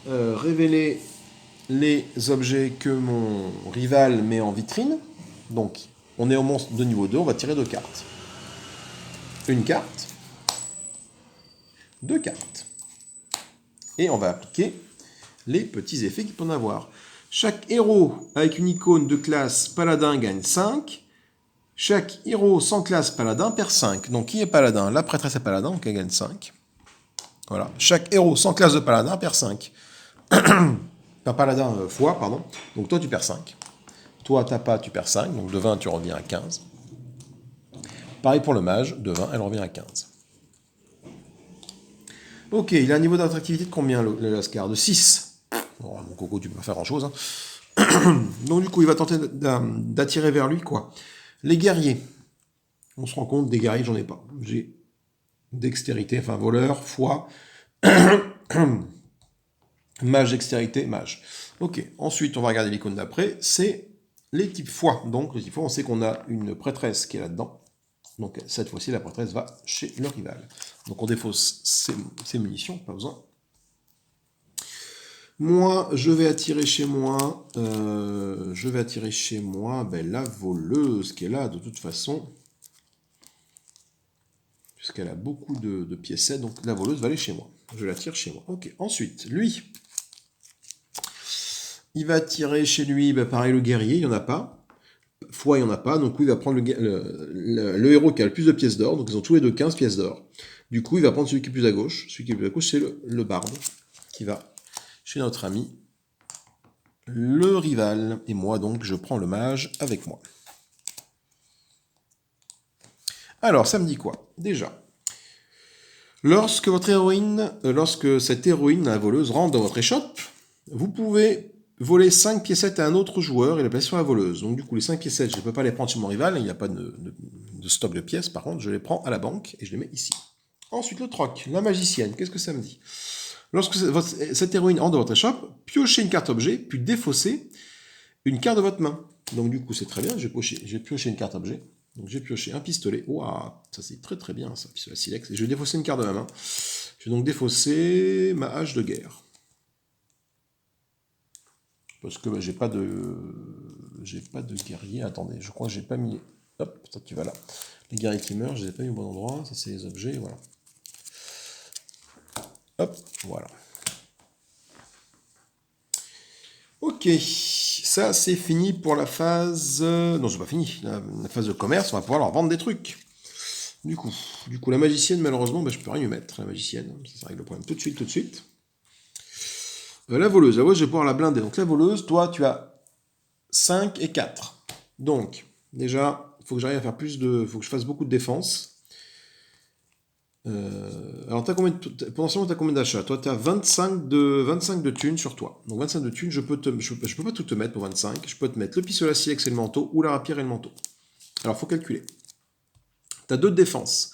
révéler les objets que mon rival met en vitrine. Donc, on est au monstre de niveau 2, on va tirer 2 cartes. Une carte, 2 cartes. Et on va appliquer les petits effets qu'il peut en avoir. Chaque héros avec une icône de classe paladin gagne 5. Chaque héros sans classe paladin perd 5. Donc qui est paladin? La prêtresse est paladin, donc elle gagne 5. Voilà. Chaque héros sans classe de paladin perd 5. Pas paladin foi, pardon. Donc toi tu perds 5. Toi t'as pas, tu perds 5. Donc de 20 tu reviens à 15. Pareil pour le mage, de 20 elle revient à 15. Ok, il a un niveau d'attractivité de combien le Lascar? De 6. Bon, mon coco, tu peux pas faire grand chose. Hein. Donc du coup il va tenter d'attirer vers lui quoi? Les guerriers. On se rend compte, des guerriers, j'en ai pas. J'ai dextérité, enfin voleur, foi, mage, dextérité, mage. Ok, ensuite on va regarder l'icône d'après, c'est les types foi. Donc les types foi, on sait qu'on a une prêtresse qui est là-dedans. Donc cette fois-ci, la prêtresse va chez le rival. Donc on défausse ses munitions, pas besoin. Moi, je vais attirer chez moi, la voleuse qui est là de toute façon. Puisqu'elle a beaucoup de piécettes, donc la voleuse va aller chez moi. Je la tire chez moi. Ok, ensuite, lui, il va tirer chez lui, pareil, le guerrier, il n'y en a pas. Foi, il n'y en a pas, donc il va prendre le héros qui a le plus de pièces d'or, donc ils ont tous les deux 15 pièces d'or. Du coup, il va prendre celui qui est plus à gauche. Celui qui est plus à gauche, c'est le barde, qui va chez notre ami, le rival. Et moi, donc, je prends le mage avec moi. Alors, ça me dit quoi? Déjà, lorsque cette héroïne, la voleuse, rentre dans votre échoppe, vous pouvez voler 5 piécettes à un autre joueur et les placer sur la voleuse. Donc du coup, les 5 piécettes, je ne peux pas les prendre sur mon rival, il n'y a pas de stock de pièces, par contre, je les prends à la banque et je les mets ici. Ensuite, le troc, la magicienne, qu'est-ce que ça me dit? Lorsque cette héroïne entre dans votre échoppe, piochez une carte objet, puis défaussez une carte de votre main. Donc du coup, c'est très bien, j'ai pioché une carte objet. Donc j'ai pioché un pistolet. Waouh, ça c'est très très bien ça, pistolet silex. Et je vais défausser une carte de ma main. Je vais donc défausser ma hache de guerre. Parce que j'ai pas de guerrier. Attendez, je crois que j'ai pas mis. Hop, toi tu vas là. Les guerriers qui meurent, je les ai pas mis au bon endroit. Ça c'est les objets, voilà. Hop, voilà. Ok, ça c'est fini pour la phase... Non, c'est pas fini. La phase de commerce, on va pouvoir leur vendre des trucs. Du coup, la magicienne, malheureusement, je peux rien lui mettre, la magicienne. Ça règle le problème tout de suite. La voleuse, je vais pouvoir la blinder. Donc la voleuse, toi, tu as 5 et 4. Donc, déjà, il faut que j'arrive à faire plus de... Il faut que je fasse beaucoup de défense. Alors, pendant ce moment, tu as combien d'achats? Toi, tu as 25 de thunes sur toi. Donc 25 de thunes, je peux pas tout te mettre pour 25. Je peux te mettre le pistolet à silex et le manteau, ou la rapière et le manteau. Alors, il faut calculer. Tu as 2 de défense.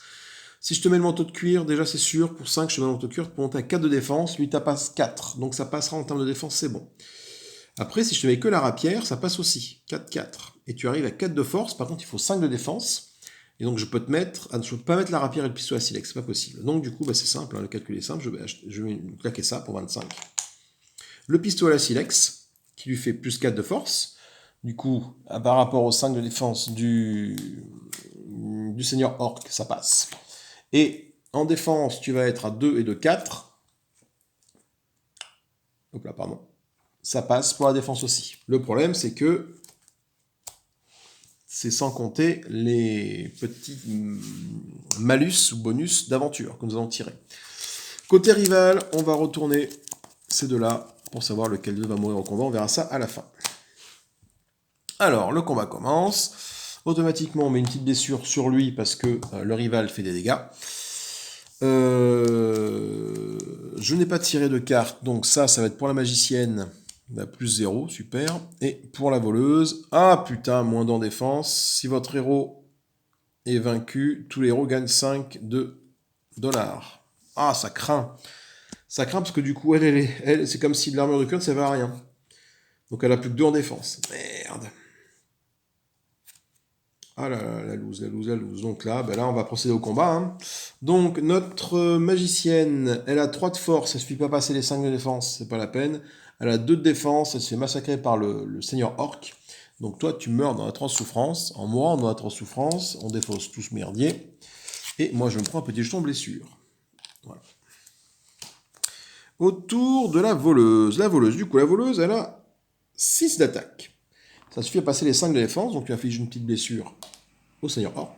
Si je te mets le manteau de cuir, déjà c'est sûr, pour 5, je te mets le manteau de cuir, pour monter à 4 de défense, lui, tu passes 4. Donc ça passera en termes de défense, c'est bon. Après, si je te mets que la rapière, ça passe aussi. 4, 4. Et tu arrives à 4 de force, par contre, il faut 5 de défense. Et donc je peux pas mettre la rapière et le pistolet à silex, c'est pas possible. Donc du coup, c'est simple, le calcul est simple, je vais claquer ça pour 25. Le pistolet à silex, qui lui fait plus 4 de force. Du coup, par rapport au 5 de défense du seigneur orc, ça passe. Et en défense, tu vas être à 2 et de 4. Hop là, pardon. Ça passe pour la défense aussi. Le problème, c'est que c'est sans compter les petits malus ou bonus d'aventure que nous allons tirer. Côté rival, on va retourner ces deux-là pour savoir lequel d'eux va mourir au combat. On verra ça à la fin. Alors, le combat commence. Automatiquement, on met une petite blessure sur lui parce que le rival fait des dégâts. Je n'ai pas tiré de carte, donc ça va être pour la magicienne. Plus 0, super. Et pour la voleuse, ah putain, moins en défense. Si votre héros est vaincu, tous les héros gagnent 5 de dollars. Ah, ça craint. Ça craint parce que du coup, elle c'est comme si de l'armure de cœur ne servait à rien. Donc elle a plus que 2 en défense. Merde. Ah là là, la loose. Donc là, là, on va procéder au combat. Hein. Donc, notre magicienne, elle a 3 de force, elle suffit pas passer les 5 de défense, c'est pas la peine. Elle a 2 de défense, elle se fait massacrer par le seigneur orc. Donc toi, tu meurs dans la souffrance. En mourant dans la souffrance, on défausse tout ce merdier. Et moi, je me prends un petit jeton blessure. Voilà. Autour de la voleuse. La voleuse, elle a 6 d'attaque. Ça suffit à passer les 5 de défense, donc tu infliges une petite blessure au seigneur orc.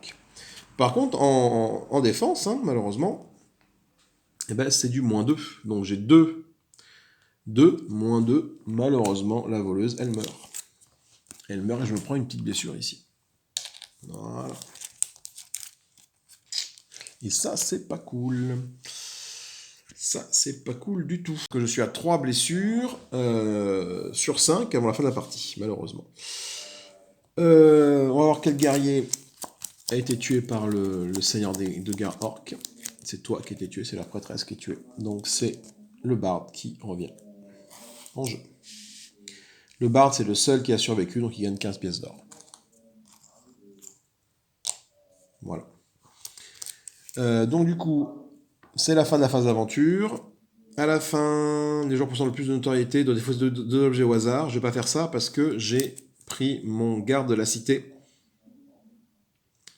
Par contre, en défense, hein, malheureusement, c'est du -2. Donc j'ai 2. -2. Malheureusement, la voleuse, elle meurt. Elle meurt et je me prends une petite blessure ici. Voilà. Et ça, c'est pas cool. Ça, c'est pas cool du tout. Que je suis à 3 blessures sur 5 avant la fin de la partie, malheureusement. On va voir quel guerrier a été tué par le seigneur de guerre orc. C'est toi qui as été tué, c'est la prêtresse qui est tuée. Donc c'est le barde qui revient en jeu. Le barde, c'est le seul qui a survécu, donc il gagne 15 pièces d'or. Voilà. Donc du coup, c'est la fin de la phase d'aventure. À la fin, les joueurs possèdent le plus de notoriété doivent défausser 2 objets au hasard. Je vais pas faire ça parce que j'ai pris mon garde de la cité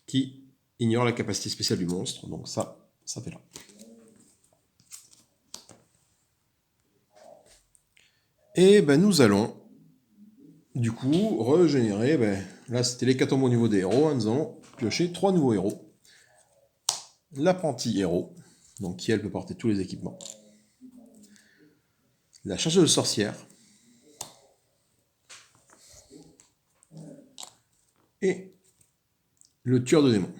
qui ignore la capacité spéciale du monstre. Donc ça fait là. Et nous allons, du coup, régénérer. Là, c'était l'hécatombe au niveau des héros. Nous allons piocher 3 nouveaux héros. L'apprenti héros, donc qui elle peut porter tous les équipements. La chasseuse de sorcière. Et le tueur de démons.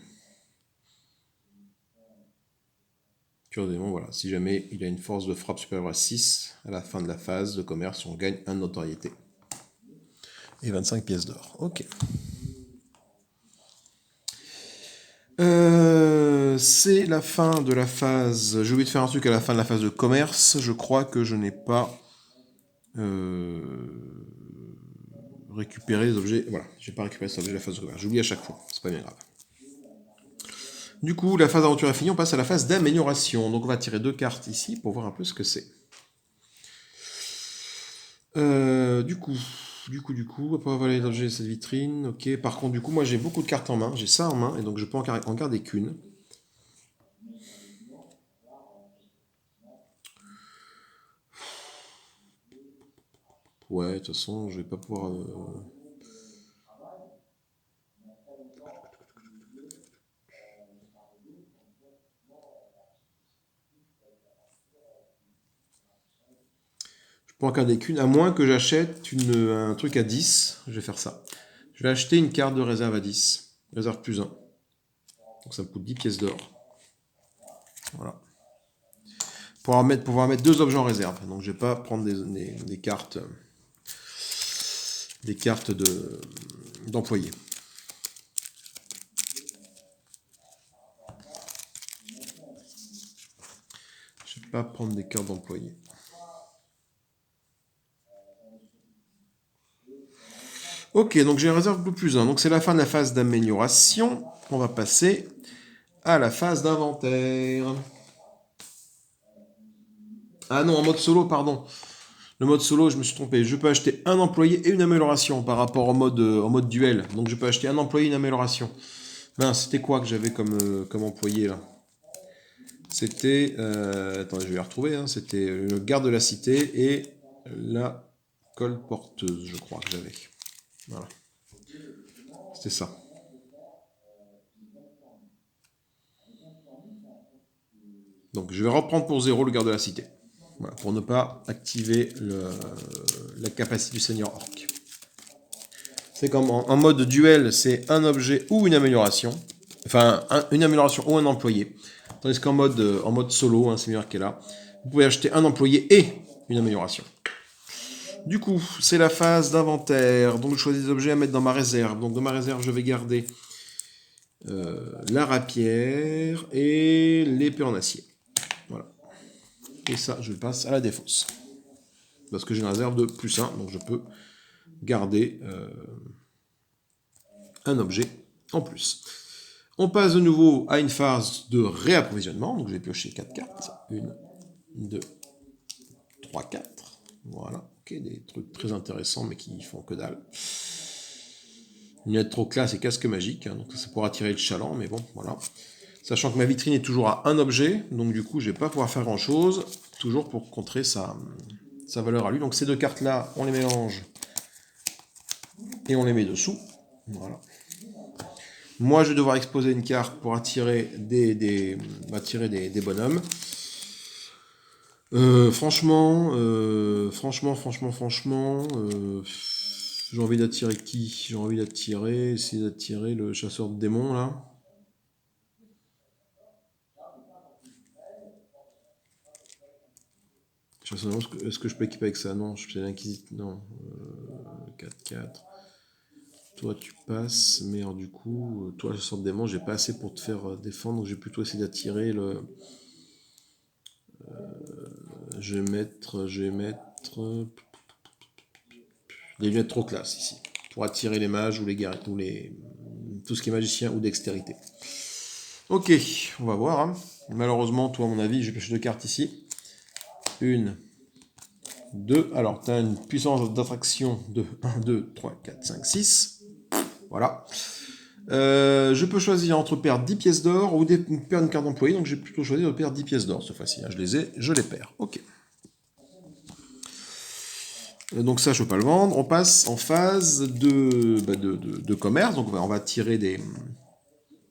Tueur de démons, voilà. Si jamais il a une force de frappe supérieure à 6, à la fin de la phase de commerce, on gagne 1 de notoriété. Et 25 pièces d'or. Ok. C'est la fin de la phase. J'ai oublié de faire un truc à la fin de la phase de commerce. Je crois que je n'ai pas récupéré les objets. Voilà, j'ai pas récupéré ces objets de la phase de commerce. J'oublie à chaque fois. C'est pas bien grave. Du coup, la phase d'aventure est finie. On passe à la phase d'amélioration. Donc, on va tirer 2 cartes ici pour voir un peu ce que c'est. Du coup, on va pas voler les objets de cette vitrine. Ok. Par contre, du coup, moi, j'ai beaucoup de cartes en main. J'ai ça en main et donc je peux en garder qu'une. Ouais, de toute façon, je vais pas pouvoir... Je peux en garder qu'une, à moins que j'achète un truc à 10. Je vais faire ça. Je vais acheter une carte de réserve à 10. Réserve plus 1. Donc ça me coûte 10 pièces d'or. Voilà. Pour pouvoir mettre 2 objets en réserve. Donc je vais pas prendre des cartes... Des cartes d'employés. Je vais pas prendre des cartes d'employés. Ok, donc j'ai une réserve plus 1. Donc c'est la fin de la phase d'amélioration. On va passer à la phase d'inventaire. Ah non, en mode solo, pardon. Le mode solo, je me suis trompé. Je peux acheter un employé et une amélioration par rapport en mode duel. Donc je peux acheter un employé et une amélioration. Mince, c'était quoi que j'avais comme employé là? C'était... attendez, je vais la retrouver. Hein, c'était le garde de la cité et la colporteuse, je crois que j'avais. Voilà. C'était ça. Donc je vais reprendre pour 0 le garde de la cité. Voilà, pour ne pas activer la capacité du seigneur orc. C'est comme en mode duel, c'est un objet ou une amélioration. Enfin, une amélioration ou un employé. Tandis qu'en mode solo, un seigneur qui est là, vous pouvez acheter un employé et une amélioration. Du coup, c'est la phase d'inventaire. Donc je choisis des objets à mettre dans ma réserve. Donc dans ma réserve, je vais garder la rapière et l'épée en acier. Voilà. Et ça, je le passe à la défausse. Parce que j'ai une réserve de +1, donc je peux garder un objet en plus. On passe de nouveau à une phase de réapprovisionnement. Donc je vais piocher 4 cartes. 1, 2, 3, 4. Voilà. Ok, des trucs très intéressants mais qui font que dalle. Lunettes trop classe et casque magique. Hein, donc ça pourra attirer le chaland, mais bon, voilà. Sachant que ma vitrine est toujours à un objet, donc du coup je vais pas pouvoir faire grand chose, toujours pour contrer sa valeur à lui. Donc ces deux cartes là, on les mélange et on les met dessous. Voilà. Moi je vais devoir exposer une carte pour attirer des bonhommes. Franchement, j'ai envie d'attirer qui? J'ai envie essayer d'attirer le chasseur de démons là. Est-ce que je peux équiper avec ça? Non, je fais l'inquisiteur. Non. 4-4. Toi, tu passes, mais alors, du coup, toi, je sors de démon, j'ai pas assez pour te faire défendre, donc j'ai plutôt essayé d'attirer le. Je vais mettre des lunettes trop classe ici, pour attirer les mages ou les guerriers, tout ce qui est magicien ou dextérité. Ok, on va voir. Hein. Malheureusement, toi, à mon avis, j'ai pioché 2 cartes ici. 1, 2. Alors, tu as une puissance d'attraction de 1, 2, 3, 4, 5, 6. Voilà. Je peux choisir entre perdre 10 pièces d'or ou perdre une carte d'employé, donc j'ai plutôt choisi de perdre 10 pièces d'or cette fois-ci. Je les ai, je les perds. Ok. Donc ça, je ne peux pas le vendre. On passe en phase de commerce. Donc on va tirer des...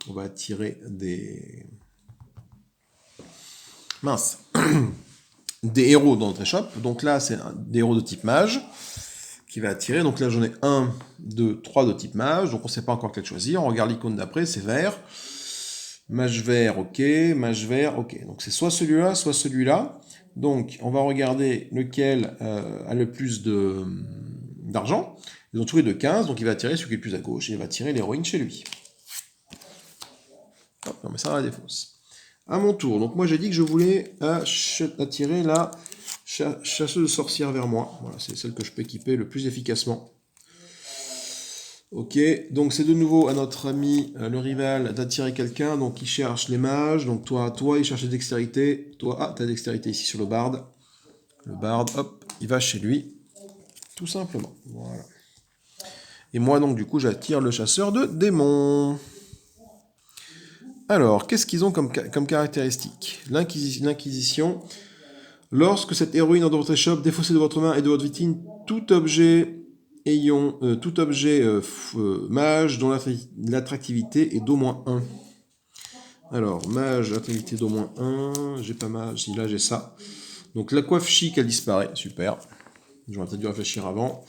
On va attirer des... Mince. Des héros dans notre échoppe. Donc là, c'est des héros de type mage qui va attirer. Donc là, j'en ai 1, 2, 3 de type mage. Donc on ne sait pas encore quel choisir. On regarde l'icône d'après, c'est vert. Mage vert, ok. Mage vert, ok. Donc c'est soit celui-là, soit celui-là. Donc on va regarder lequel a le plus d'argent. Ils ont tous les deux 15, donc il va attirer celui qui est le plus à gauche. Et il va attirer l'héroïne chez lui. Hop, non mais ça va la défausse. À mon tour, donc moi j'ai dit que je voulais attirer la chasseuse de sorcières vers moi. Voilà, c'est celle que je peux équiper le plus efficacement. Ok, donc c'est de nouveau à notre ami le rival d'attirer quelqu'un, donc il cherche les mages, donc toi, il cherche les dextérités, toi, t'as dextérité ici sur le barde. Le barde, hop, il va chez lui, tout simplement. Voilà. Et moi donc du coup j'attire le chasseur de démons. Alors, qu'est-ce qu'ils ont comme caractéristique? L'inquisition. Lorsque cette héroïne dans votre échoppe, défaussée de votre main et de votre vitrine, tout objet mage dont l'attractivité est d'au moins 1. Alors, mage, attractivité d'au moins 1, j'ai pas mage, si là j'ai ça. Donc la coiffe chic, elle disparaît, super. J'aurais peut-être dû réfléchir avant.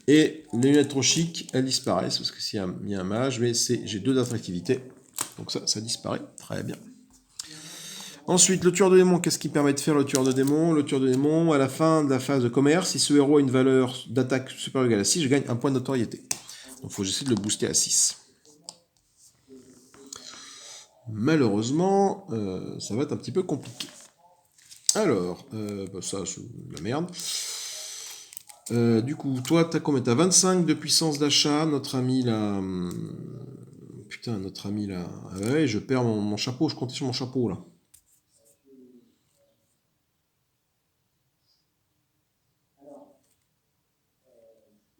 Et les lunettes trop chic, elles disparaissent, parce que s'il y a un mage, mais j'ai 2 d'attractivité. Donc ça disparaît, très bien. Ensuite, le tueur de démons, qu'est-ce qui permet de faire le tueur de démons? Le tueur de démons, à la fin de la phase de commerce, si ce héros a une valeur d'attaque supérieure ou égale à 6, je gagne un point de notoriété. Donc il faut que j'essaie de le booster à 6. Malheureusement, ça va être un petit peu compliqué. Alors, ça, c'est la merde. Du coup, toi, t'as combien? T'as 25 de puissance d'achat. Notre ami là... Putain, notre ami là... Ah ouais, je perds mon chapeau, je comptais sur mon chapeau là.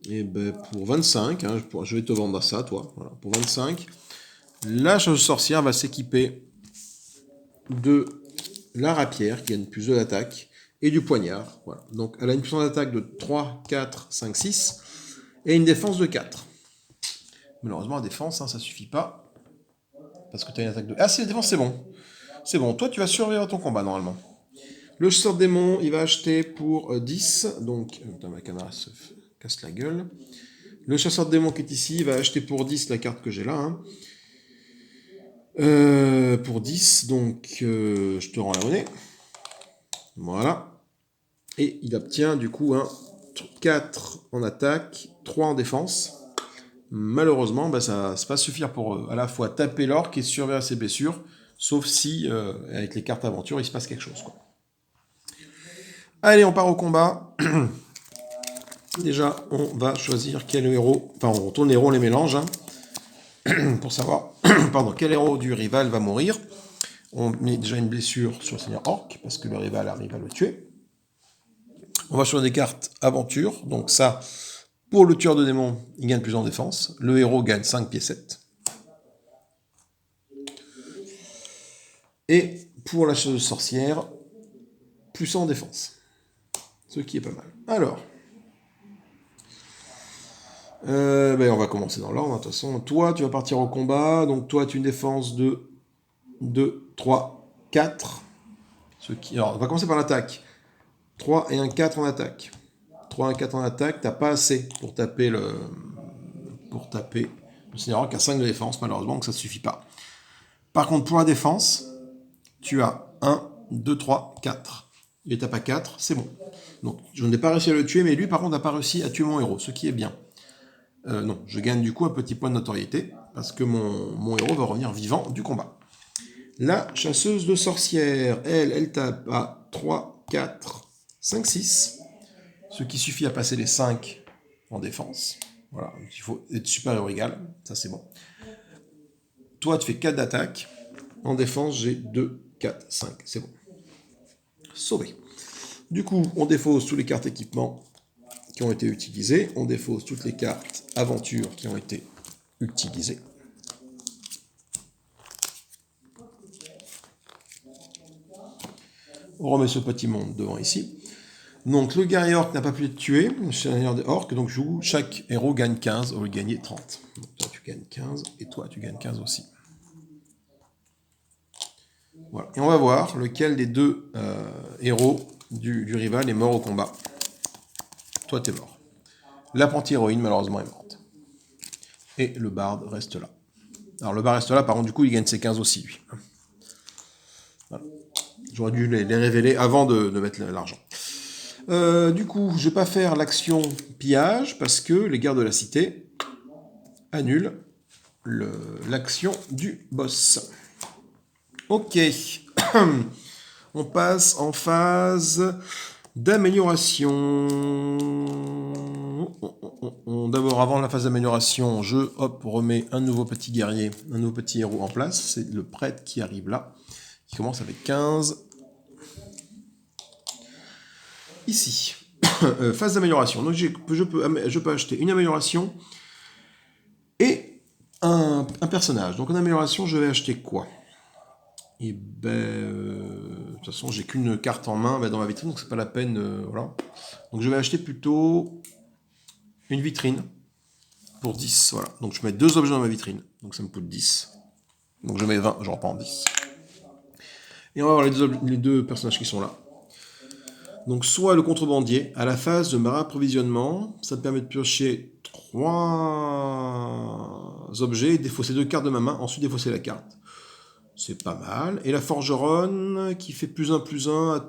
Et ben pour 25, hein, je vais te vendre à ça, toi. Voilà, pour 25, la chasseuse sorcière va s'équiper de la rapière, qui a une plus 2 d'attaque, et du poignard. Voilà. Donc elle a une puissance d'attaque de 3, 4, 5, 6, et une défense de 4. Malheureusement, la défense, hein, ça suffit pas. Parce que tu as une attaque de... Ah si, la défense, c'est bon. C'est bon, toi tu vas survivre à ton combat, normalement. Le chasseur de démons, il va acheter pour 10. Donc, putain, ma caméra se casse la gueule. Le chasseur de démons qui est ici, il va acheter pour 10 la carte que j'ai là. Hein. Pour 10, donc je te rends la monnaie. Voilà. Et il obtient du coup un 4 en attaque, 3 en défense. Malheureusement, bah, ça ne va pas suffire pour à la fois taper l'orque et surveiller ses blessures, sauf si, avec les cartes aventure, il se passe quelque chose. Quoi. Allez, on part au combat. Déjà, on va choisir quel héros... Enfin, on retourne les héros, on les mélange, hein, pour savoir pardon, quel héros du rival va mourir. On met déjà une blessure sur le seigneur orc, parce que le rival arrive à le tuer. On va choisir des cartes aventure, donc ça... Pour le tueur de démons, il gagne plus en défense. Le héros gagne 5 pieds 7. Et pour la chasseuse sorcière, plus en défense. Ce qui est pas mal. Alors, on va commencer dans l'ordre. De toute façon, toi, tu vas partir au combat. Donc toi, tu as une défense de 2, 3, 4. Alors, on va commencer par l'attaque. 3 et un 4 en attaque. 3 et un 4 en attaque, t'as pas assez pour taper le seigneur qui a 5 de défense, malheureusement, donc ça ne suffit pas. Par contre, pour la défense, tu as 1, 2, 3, 4. Il tape à 4, c'est bon. Donc, je n'ai pas réussi à le tuer, mais lui, par contre, n'a pas réussi à tuer mon héros, ce qui est bien. Non, je gagne du coup un petit point de notoriété, parce que mon héros va revenir vivant du combat. La chasseuse de sorcières, elle tape à 3, 4, 5, 6. Ce qui suffit à passer les 5 en défense. Voilà, il faut être supérieur ou égal, ça c'est bon. Toi, tu fais 4 d'attaque. En défense, j'ai 2, 4, 5, c'est bon. Sauvé. Du coup, on défausse toutes les cartes équipement qui ont été utilisées. On défausse toutes les cartes aventure qui ont été utilisées. On remet ce petit monde devant ici. Donc le guerrier orc n'a pas pu être tué, le seigneur des orques, donc chaque héros gagne 15 au lieu de gagner 30. Donc toi tu gagnes 15 et toi tu gagnes 15 aussi. Voilà. Et on va voir lequel des deux héros du rival est mort au combat. Toi t'es mort. L'apprenti héroïne malheureusement est morte. Et le barde reste là. Alors le barde reste là, par contre du coup il gagne ses 15 aussi lui. Voilà. J'aurais dû les révéler avant de mettre l'argent. Du coup, je ne vais pas faire l'action pillage parce que les gardes de la cité annulent l'action du boss. Ok. On passe en phase d'amélioration. D'abord, avant la phase d'amélioration, je remets un nouveau petit guerrier, un nouveau petit héros en place. C'est le prêtre qui arrive là, qui commence avec 15. Ici. Phase d'amélioration. Donc je peux acheter une amélioration et un personnage. Donc en amélioration, je vais acheter quoi? Et de toute façon, j'ai qu'une carte en main dans ma vitrine, donc c'est pas la peine. Voilà. Donc je vais acheter plutôt une vitrine pour 10. Voilà. Donc je mets 2 objets dans ma vitrine. Donc ça me coûte 10. Donc je mets 20, je reprends 10. Et on va voir les deux personnages qui sont là. Donc soit le contrebandier, à la phase de approvisionnement, ça me permet de piocher 3 objets et défausser 2 cartes de ma main, ensuite défausser la carte. C'est pas mal. Et la forgeronne qui fait +1 +1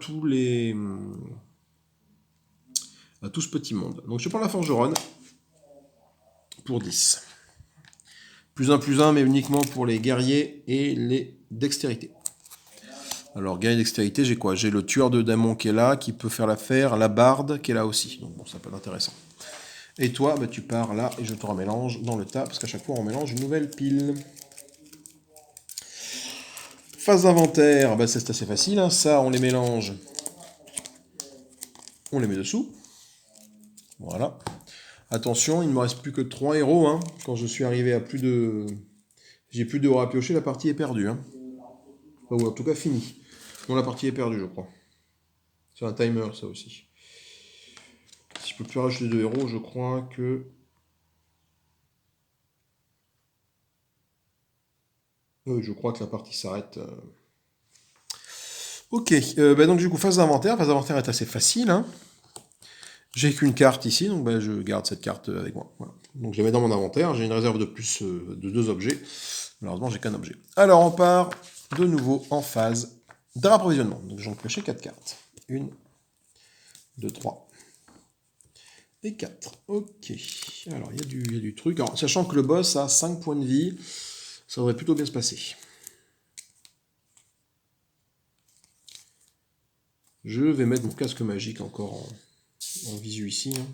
à tout ce petit monde. Donc je prends la forgeronne pour 10. +1 +1 mais uniquement pour les guerriers et les dextérités. Alors, guerrier dextérité, j'ai quoi? J'ai le tueur de démons qui est là, qui peut faire l'affaire, la barde qui est là aussi. Donc bon, ça peut être intéressant. Et toi, tu pars là et je te remélange dans le tas, parce qu'à chaque fois, on mélange une nouvelle pile. Phase d'inventaire, c'est assez facile. Hein. Ça, on les mélange. On les met dessous. Voilà. Attention, il ne me reste plus que 3 héros. Hein. Quand je suis arrivé à plus de... J'ai plus d'euros à piocher, la partie est perdue. Hein. Enfin, ou en tout cas finie. Non, la partie est perdue, je crois. C'est un timer, ça aussi. Si je peux plus rajouter de héros, je crois que... Oui, je crois que la partie s'arrête. Ok, bah donc du coup, phase d'inventaire. Phase d'inventaire est assez facile. Hein. J'ai qu'une carte ici, donc bah, je garde cette carte avec moi. Voilà. Donc je la mets dans mon inventaire. J'ai une réserve de plus de 2 objets. Malheureusement, j'ai qu'un objet. Alors, on part de nouveau en phase de rapprovisionnement. Donc, j'en pioché 4 cartes. 1, 2, 3 et 4. Ok. Alors, il y a du truc. Alors, sachant que le boss a 5 points de vie, ça devrait plutôt bien se passer. Je vais mettre mon casque magique encore en visu ici. Hein.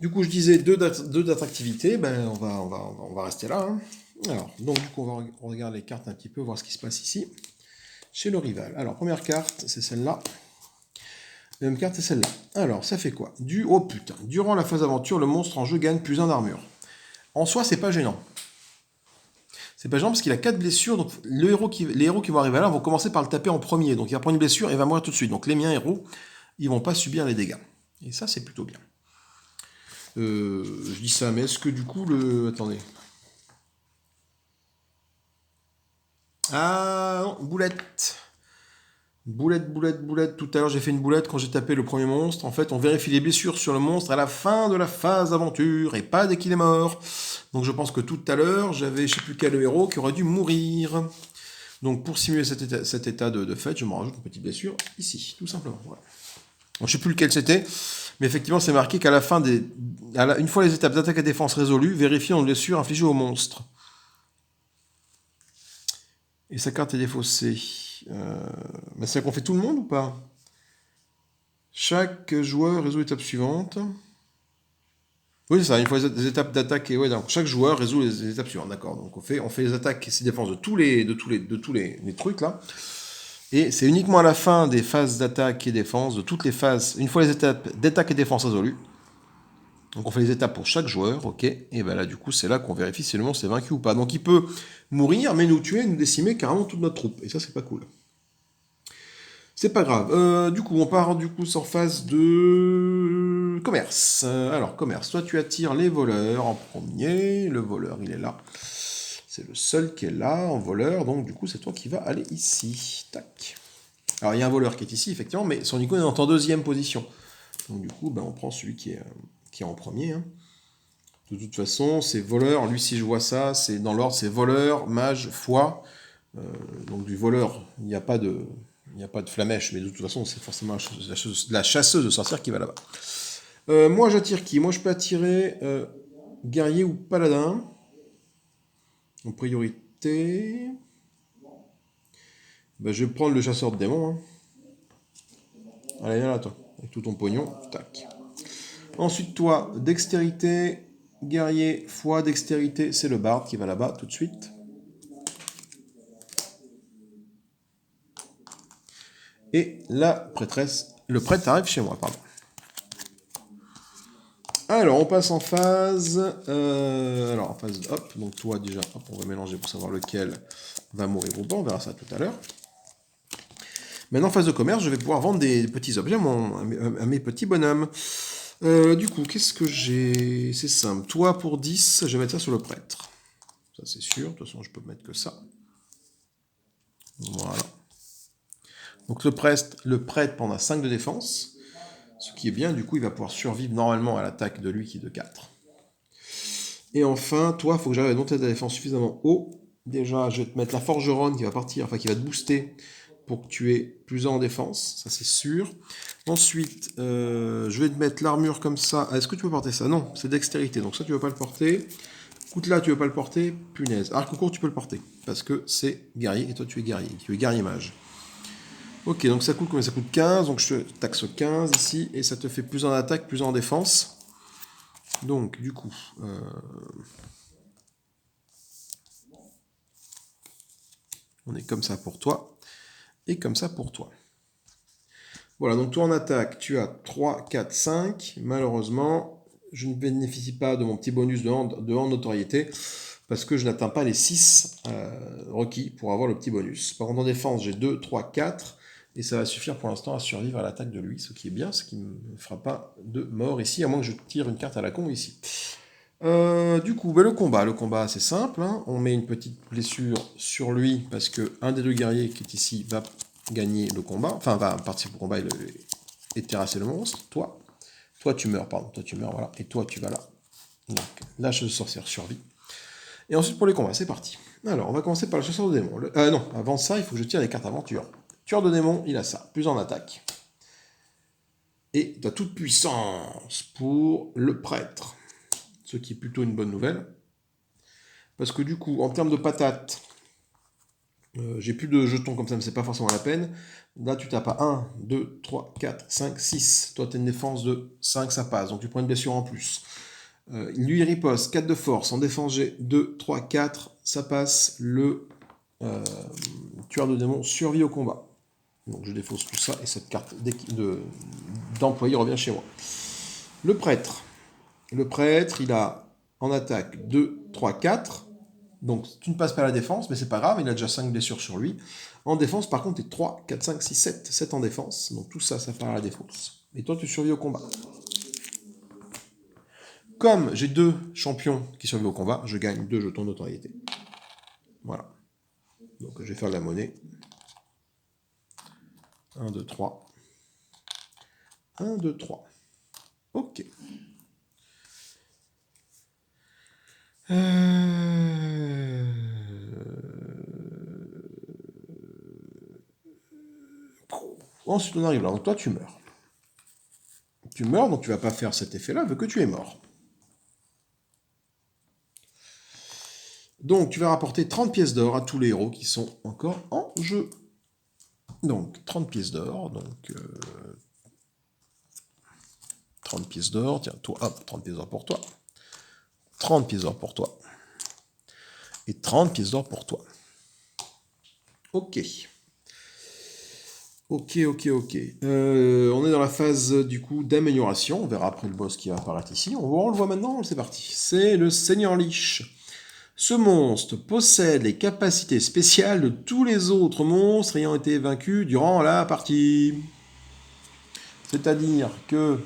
Du coup, je disais 2 d'attractivité. Ben, on va rester là. Hein. Alors, donc, du coup, on regarde les cartes un petit peu, voir ce qui se passe ici. Chez le rival. Alors, première carte, c'est celle-là. La même carte est celle-là. Alors, ça fait quoi? Oh putain. Durant la phase aventure, le monstre en jeu gagne plus 1 d'armure. En soi, c'est pas gênant. C'est pas gênant parce qu'il a 4 blessures, donc les héros qui vont arriver là vont commencer par le taper en premier. Donc il va prendre une blessure et il va mourir tout de suite. Donc les miens héros, ils vont pas subir les dégâts. Et ça, c'est plutôt bien. Je dis ça, mais est-ce que du coup le... Attendez. Ah non, boulette. Boulette. Tout à l'heure, j'ai fait une boulette quand j'ai tapé le premier monstre. En fait, on vérifie les blessures sur le monstre à la fin de la phase aventure et pas dès qu'il est mort. Donc, je pense que tout à l'heure, j'avais je sais plus quel héros qui aurait dû mourir. Donc, pour simuler cet état de fait, je me rajoute une petite blessure ici, tout simplement. Voilà. Donc, je sais plus lequel c'était, mais effectivement, c'est marqué qu'à la fin une fois les étapes d'attaque et défense résolues, vérifiez une blessure infligée au monstre. Et sa carte est défaussée. Mais c'est qu'on fait tout le monde ou pas? Chaque joueur résout l'étape suivante. Oui, c'est ça, une fois les étapes d'attaque et ouais, donc chaque joueur résout les étapes suivantes, d'accord. Donc on fait les attaques et les défenses de tous les trucs là. Et c'est uniquement à la fin des phases d'attaque et défense, de toutes les phases, une fois les étapes d'attaque et défense résolues. Donc on fait les étapes pour chaque joueur, ok. Et ben là du coup c'est là qu'on vérifie si le monstre est vaincu ou pas. Donc il peut mourir, mais nous tuer, nous décimer carrément toute notre troupe. Et ça c'est pas cool. C'est pas grave. Du coup, on part du coup sur phase de commerce. Alors, commerce. Toi, tu attires les voleurs en premier. Le voleur, il est là. C'est le seul qui est là en voleur. Donc, du coup, c'est toi qui vas aller ici. Tac. Alors, il y a un voleur qui est ici, effectivement, mais son icône est en deuxième position. Donc, du coup, ben, on prend celui qui est en premier. Hein. De toute façon, c'est voleur. Lui, si je vois ça, c'est dans l'ordre, c'est voleur, mage, foi. Donc, du voleur, il n'y a pas de... Il n'y a pas de flamèche, mais de toute façon, c'est forcément la chasseuse de sorcières qui va là-bas. Moi, j'attire qui? Moi, je peux attirer guerrier ou paladin. En priorité. Ben, je vais prendre le chasseur de démons. Hein. Allez, viens là, toi. Avec tout ton pognon. Tac. Ensuite, toi, dextérité, guerrier, foi, dextérité, c'est le barde qui va là-bas tout de suite. Et la prêtresse, le prêtre arrive chez moi, pardon. Alors, on passe en phase. Alors, en phase. Hop, donc toi déjà, hop, on va mélanger pour savoir lequel va mourir ou pas. On verra ça tout à l'heure. Maintenant, en phase de commerce, je vais pouvoir vendre des petits objets à mes petits bonhommes. Du coup, qu'est-ce que j'ai? C'est simple. Toi, pour 10, je vais mettre ça sur le prêtre. Ça, c'est sûr. De toute façon, je peux mettre que ça. Voilà. Donc, le prêtre pendant 5 de défense. Ce qui est bien, du coup, il va pouvoir survivre normalement à l'attaque de lui qui est de 4. Et enfin, toi, il faut que j'arrive à monter ta défense suffisamment haut. Déjà, je vais te mettre la forgeronne qui va partir, enfin qui va te booster pour que tu aies plus en défense, ça c'est sûr. Ensuite, je vais te mettre l'armure comme ça. Est-ce que tu peux porter ça? Non, c'est dextérité, donc ça tu ne veux pas le porter. Là, tu ne veux pas le porter, punaise. Arc court, tu peux le porter, parce que c'est guerrier, et toi tu es guerrier mage. Ok, donc ça coûte combien? Ça coûte 15, donc je te taxe 15 ici, et ça te fait plus en attaque, plus en défense. Donc, du coup... on est comme ça pour toi, et comme ça pour toi. Voilà, donc toi en attaque, tu as 3, 4, 5. Malheureusement, je ne bénéficie pas de mon petit bonus de hand notoriété parce que je n'atteins pas les 6 requis pour avoir le petit bonus. Par contre, en défense, j'ai 2, 3, 4. Et ça va suffire pour l'instant à survivre à l'attaque de lui, ce qui est bien, ce qui ne me fera pas de mort ici, à moins que je tire une carte à la con ici. Du coup, le combat c'est simple, hein. On met une petite blessure sur lui parce que un des deux guerriers qui est ici va gagner le combat, enfin va participer au combat et terrasser le monstre. Toi tu meurs, voilà, et toi tu vas là. Donc, lâche de sorcière survie. Et ensuite pour les combats, c'est parti. Alors, on va commencer par le chasseur de démons. Non, avant ça, il faut que je tire les cartes aventure. Tueur de démons, il a ça, plus en attaque. Et tu as toute puissance pour le prêtre. Ce qui est plutôt une bonne nouvelle. Parce que du coup, en termes de patates, j'ai plus de jetons comme ça, mais c'est pas forcément la peine. Là, tu tapes à 1, 2, 3, 4, 5, 6. Toi, tu as une défense de 5, ça passe. Donc tu prends une blessure en plus. Lui, il riposte 4 de force. En défense, j'ai 2, 3, 4. Ça passe. Le tueur de démons survit au combat. Donc je défausse tout ça et cette carte d'employé revient chez moi. Le prêtre. Le prêtre, il a en attaque 2, 3, 4. Donc tu ne passes pas la défense, mais c'est pas grave, il a déjà 5 blessures sur lui. En défense, par contre, tu es 3, 4, 5, 6, 7. 7 en défense. Donc tout ça, ça part à la défense. Et toi, tu survis au combat. Comme j'ai 2 champions qui survivent au combat, je gagne 2 jetons de notoriété. Voilà. Donc je vais faire de la monnaie. 1, 2, 3. 1, 2, 3. Ok. Ensuite, on arrive là. Donc toi, tu meurs. Tu meurs, donc tu vas pas faire cet effet-là, vu que tu es mort. Donc, tu vas rapporter 30 pièces d'or à tous les héros qui sont encore en jeu. Donc, 30 pièces d'or. Donc, 30 pièces d'or. Tiens, toi, hop, 30 pièces d'or pour toi. 30 pièces d'or pour toi. Et 30 pièces d'or pour toi. Ok. Ok. On est dans la phase, du coup, d'amélioration. On verra après le boss qui va apparaître ici. On le voit maintenant, c'est parti. C'est le Seigneur Lich. Ce monstre possède les capacités spéciales de tous les autres monstres ayant été vaincus durant la partie. C'est-à-dire que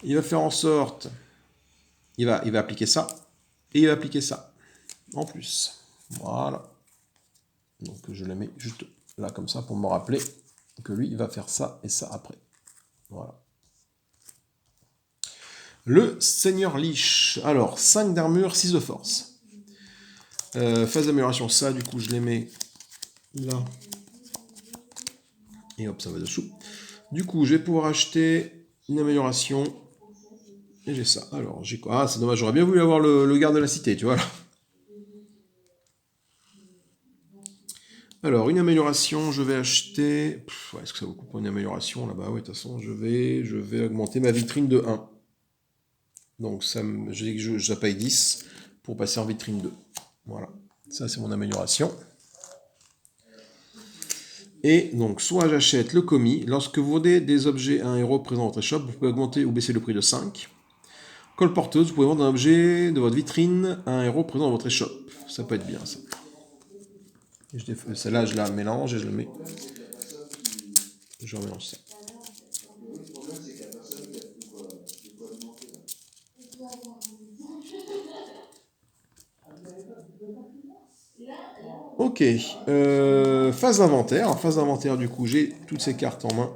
il va faire en sorte, il va appliquer ça, et il va appliquer ça, en plus. Voilà. Donc je le mets juste là comme ça pour me rappeler que lui, il va faire ça et ça après. Voilà. Le Seigneur Lich. Alors, 5 d'armure, 6 de force. Phase d'amélioration, ça, du coup, je les mets là. Et hop, ça va dessous. Du coup, je vais pouvoir acheter une amélioration. Et j'ai ça. Alors, j'ai quoi? Ah, c'est dommage, j'aurais bien voulu avoir le garde de la cité, tu vois. Là. Alors, une amélioration, je vais acheter... est-ce que ça vaut le coup pour une amélioration là-bas? Oui, de toute façon, je vais augmenter ma vitrine de 1. Donc, je paye 10 pour passer en vitrine 2. Voilà. Ça, c'est mon amélioration. Et donc, soit j'achète le commis. Lorsque vous vendez des objets à un héros présent dans votre shop, vous pouvez augmenter ou baisser le prix de 5. Colporteuse, vous pouvez vendre un objet de votre vitrine à un héros présent dans votre shop. Ça peut être bien, ça. Celle-là, je la mélange et je le mets. Je remélange ça. Ok. Phase d'inventaire. En phase d'inventaire, du coup, j'ai toutes ces cartes en main.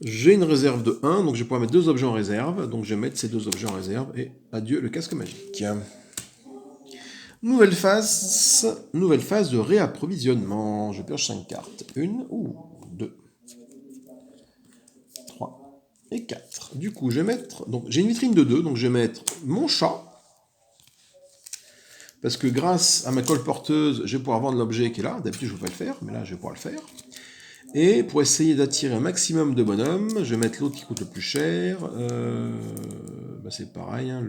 J'ai une réserve de 1, donc je vais pouvoir mettre 2 objets en réserve. Donc je vais mettre ces 2 objets en réserve. Et adieu le casque magique. Nouvelle phase de réapprovisionnement. Je pioche 5 cartes. 1, 2, 3 et 4. Du coup, je vais mettre... Donc j'ai une vitrine de 2, donc je vais mettre mon chat. Parce que grâce à ma colporteuse, je vais pouvoir vendre l'objet qui est là. D'habitude, je ne peux pas le faire, mais là, je vais pouvoir le faire. Et pour essayer d'attirer un maximum de bonhommes, je vais mettre l'autre qui coûte le plus cher. C'est pareil, hein,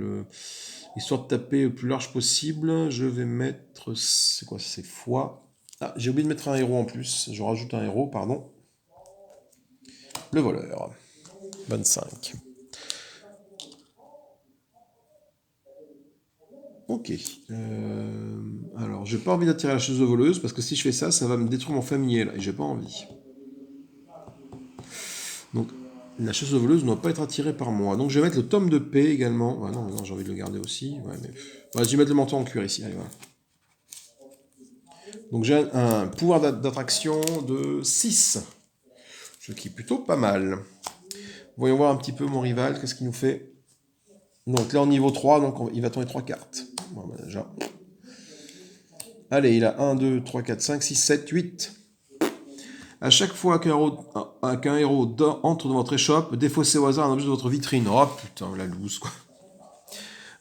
histoire de taper le plus large possible, je vais mettre... C'est quoi? C'est fois Ah, j'ai oublié de mettre un héros en plus. Je rajoute un héros, pardon. Le voleur. 25. Ok. Alors, j'ai pas envie d'attirer la chasse voleuse parce que si je fais ça, ça va me détruire mon familier là, et j'ai pas envie. Donc, la chasse voleuse ne doit pas être attirée par moi. Donc, je vais mettre le tome de paix également. Ah non, non, j'ai envie de le garder aussi. Ouais, mais... Ouais, je vais mettre le manteau en cuir ici. Allez, voilà. Donc, j'ai un pouvoir d'attraction de 6. Ce qui est plutôt pas mal. Voyons voir un petit peu mon rival, qu'est-ce qu'il nous fait. Donc là, au niveau 3, donc il va tomber 3 cartes. Bon, bah, déjà. Allez, il a 1, 2, 3, 4, 5, 6, 7, 8. À chaque fois qu'un héros entre dans votre échoppe, défaussez au hasard un objet de votre vitrine. Oh putain, la loose quoi.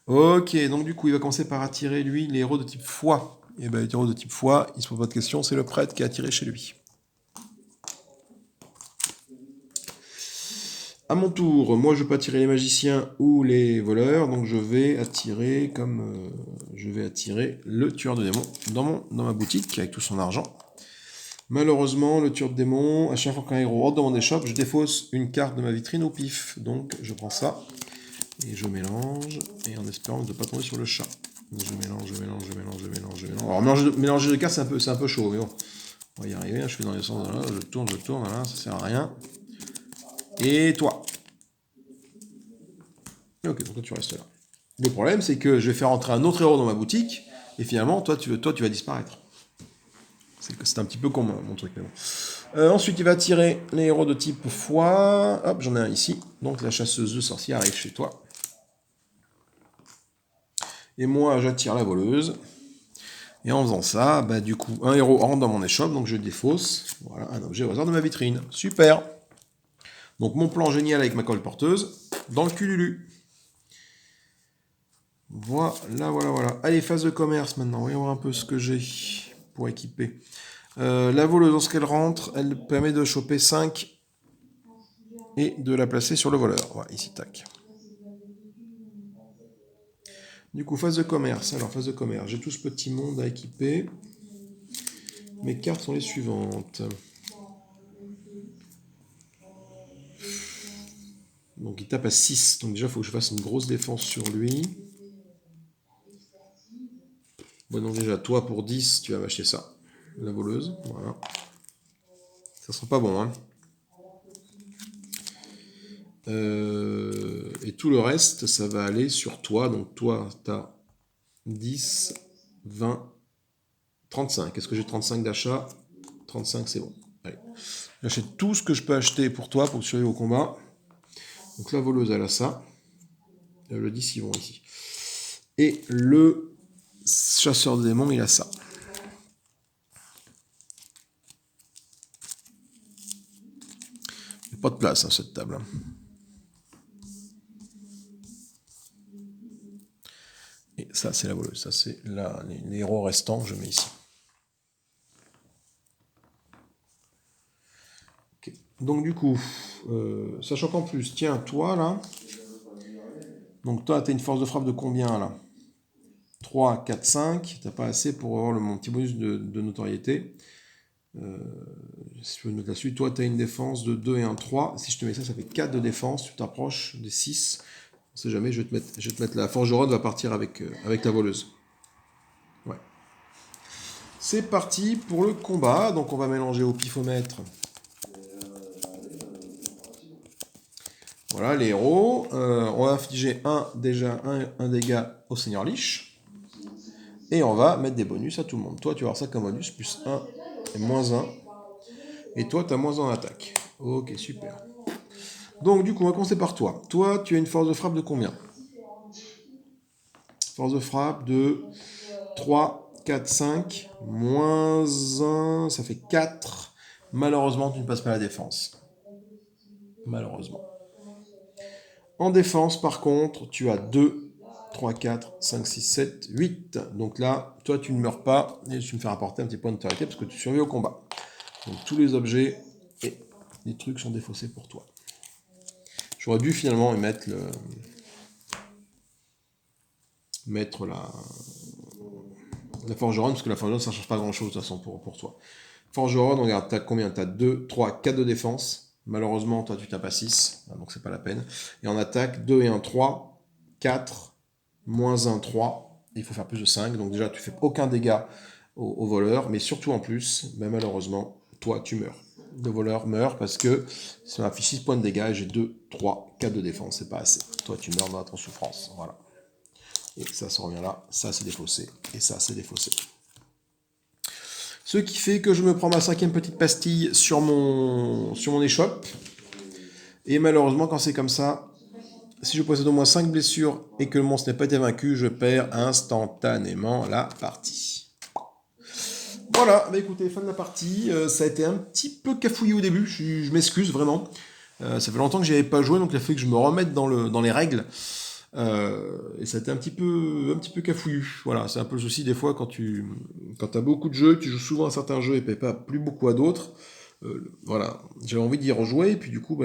Ok, donc du coup, il va commencer par attirer lui les héros de type foi. Et ben, les héros de type foi, il se pose pas de question, c'est le prêtre qui a attiré chez lui. À mon tour, moi je peux attirer les magiciens ou les voleurs, donc je vais attirer le tueur de démons dans ma boutique avec tout son argent. Malheureusement, le tueur de démons, à chaque fois qu'un héros rentre dans mon échoppe, je défausse une carte de ma vitrine au pif. Donc je prends ça et je mélange, et en espérant de ne pas tomber sur le chat. Donc, je mélange. Alors mélanger de cartes c'est un peu chaud, mais bon, on va y arriver. Je fais dans les sens, là, je tourne, voilà, ça sert à rien. Et toi? Ok, pourquoi tu restes là? Le problème, c'est que je vais faire entrer un autre héros dans ma boutique, et finalement, toi, tu vas disparaître. C'est un petit peu con, mon truc, mais bon. Ensuite, il va tirer les héros de type foi. Hop, j'en ai un ici. Donc, la chasseuse de sorciers arrive chez toi. Et moi, j'attire la voleuse. Et en faisant ça, bah, du coup, un héros rentre dans mon échoppe, donc je défausse. Voilà, un objet au hasard de ma vitrine. Super! Donc, mon plan génial avec ma colle porteuse, dans le cululu. Voilà. Allez, phase de commerce maintenant. Voyons voir un peu ce que j'ai pour équiper. La voleuse, lorsqu'elle rentre, elle permet de choper 5 et de la placer sur le voleur. Voilà, ici, tac. Du coup, phase de commerce. Alors, phase de commerce. J'ai tout ce petit monde à équiper. Mes cartes sont les suivantes. Donc, il tape à 6. Donc, déjà, il faut que je fasse une grosse défense sur lui. Bon, donc, déjà, toi, pour 10, tu vas m'acheter ça. La voleuse. Voilà. Ça sera pas bon, hein. Et tout le reste, ça va aller sur toi. Donc, toi, tu as 10, 20, 35. Est-ce que j'ai 35 d'achat? 35, c'est bon. Allez. J'achète tout ce que je peux acheter pour toi, pour survivre au combat. Donc la voleuse, elle a ça. Le 10, ils vont ici. Et le chasseur de démons, il a ça. Il n'y a pas de place, hein, cette table. Et ça, c'est la voleuse. Ça, c'est les héros restants, je mets ici. Okay. Donc du coup, sachant qu'en plus, tiens, toi, là, donc toi, tu as une force de frappe de combien, là? 3, 4, 5. Tu n'as pas assez pour avoir mon petit bonus de notoriété. Si tu veux me mettre là-dessus, toi tu as une défense de 2 et un 3. Si je te mets ça, ça fait 4 de défense. Tu t'approches des 6. On sait jamais, je vais te mettre la forgeronne va partir avec la voleuse. Ouais. C'est parti pour le combat. Donc on va mélanger au pifomètre. Voilà les héros. On va infliger un dégât au Seigneur Lich. Et on va mettre des bonus à tout le monde. Toi tu vas avoir ça comme bonus, plus 1 et moins 1. Et toi tu as moins 1 en attaque. Ok, super. Donc du coup, on va commencer par toi. Toi, tu as une force de frappe de combien? Force de frappe de 3, 4, 5, moins 1, ça fait 4. Malheureusement, tu ne passes pas la défense. Malheureusement. En défense, par contre, tu as 2, 3, 4, 5, 6, 7, 8. Donc là, toi, tu ne meurs pas et tu me fais rapporter un petit point de notoriété parce que tu survis au combat. Donc tous les objets et les trucs sont défaussés pour toi. J'aurais dû finalement mettre La forgeronne, parce que la forgeronne, ça ne change pas grand-chose, de toute façon, pour toi. Forgeronne, regarde, t'as combien? T'as 2, 3, 4 de défense. Malheureusement, toi, tu tapes à 6, donc c'est pas la peine. Et en attaque, 2 et 1, 3, 4, moins 1, 3. Il faut faire plus de 5, donc déjà, tu fais aucun dégât au voleur, mais surtout en plus, ben, malheureusement, toi, tu meurs. Le voleur meurt parce que ça m'affiche 6 points de dégâts et j'ai 2, 3, 4 de défense, c'est pas assez. Toi, tu meurs dans ton souffrance, voilà. Et ça revient là, ça c'est défaussé, et ça c'est défaussé. Ce qui fait que je me prends ma 5e petite pastille sur mon échoppe. Et malheureusement, quand c'est comme ça, si je possède au moins 5 blessures et que le monstre n'a pas été vaincu, je perds instantanément la partie. Voilà, bah écoutez, fin de la partie. Ça a été un petit peu cafouillé au début, je m'excuse vraiment. Ça fait longtemps que j'y avais pas joué, donc il a fallu que je me remette dans les règles. Et ça a été un petit peu cafouillu. Voilà, c'est un peu le souci des fois quand t'as beaucoup de jeux, tu joues souvent à certains jeux et pas plus beaucoup à d'autres. Voilà, j'avais envie d'y rejouer et puis du coup,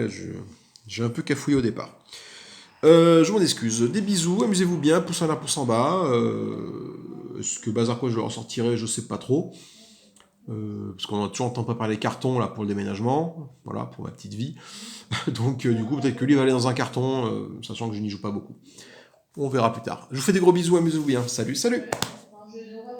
j'ai un peu cafouillé au départ. Je m'en excuse. Des bisous, amusez-vous bien, pouce en l'air, pouce en bas. Est-ce que Bazar quoi je le ressortirai, je sais pas trop. Parce qu'on a toujours entendu préparer les cartons là pour le déménagement, voilà, pour ma petite vie. Donc du coup, peut-être que lui va aller dans un carton, sachant que je n'y joue pas beaucoup. On verra plus tard. Je vous fais des gros bisous, amusez-vous bien. Salut, salut!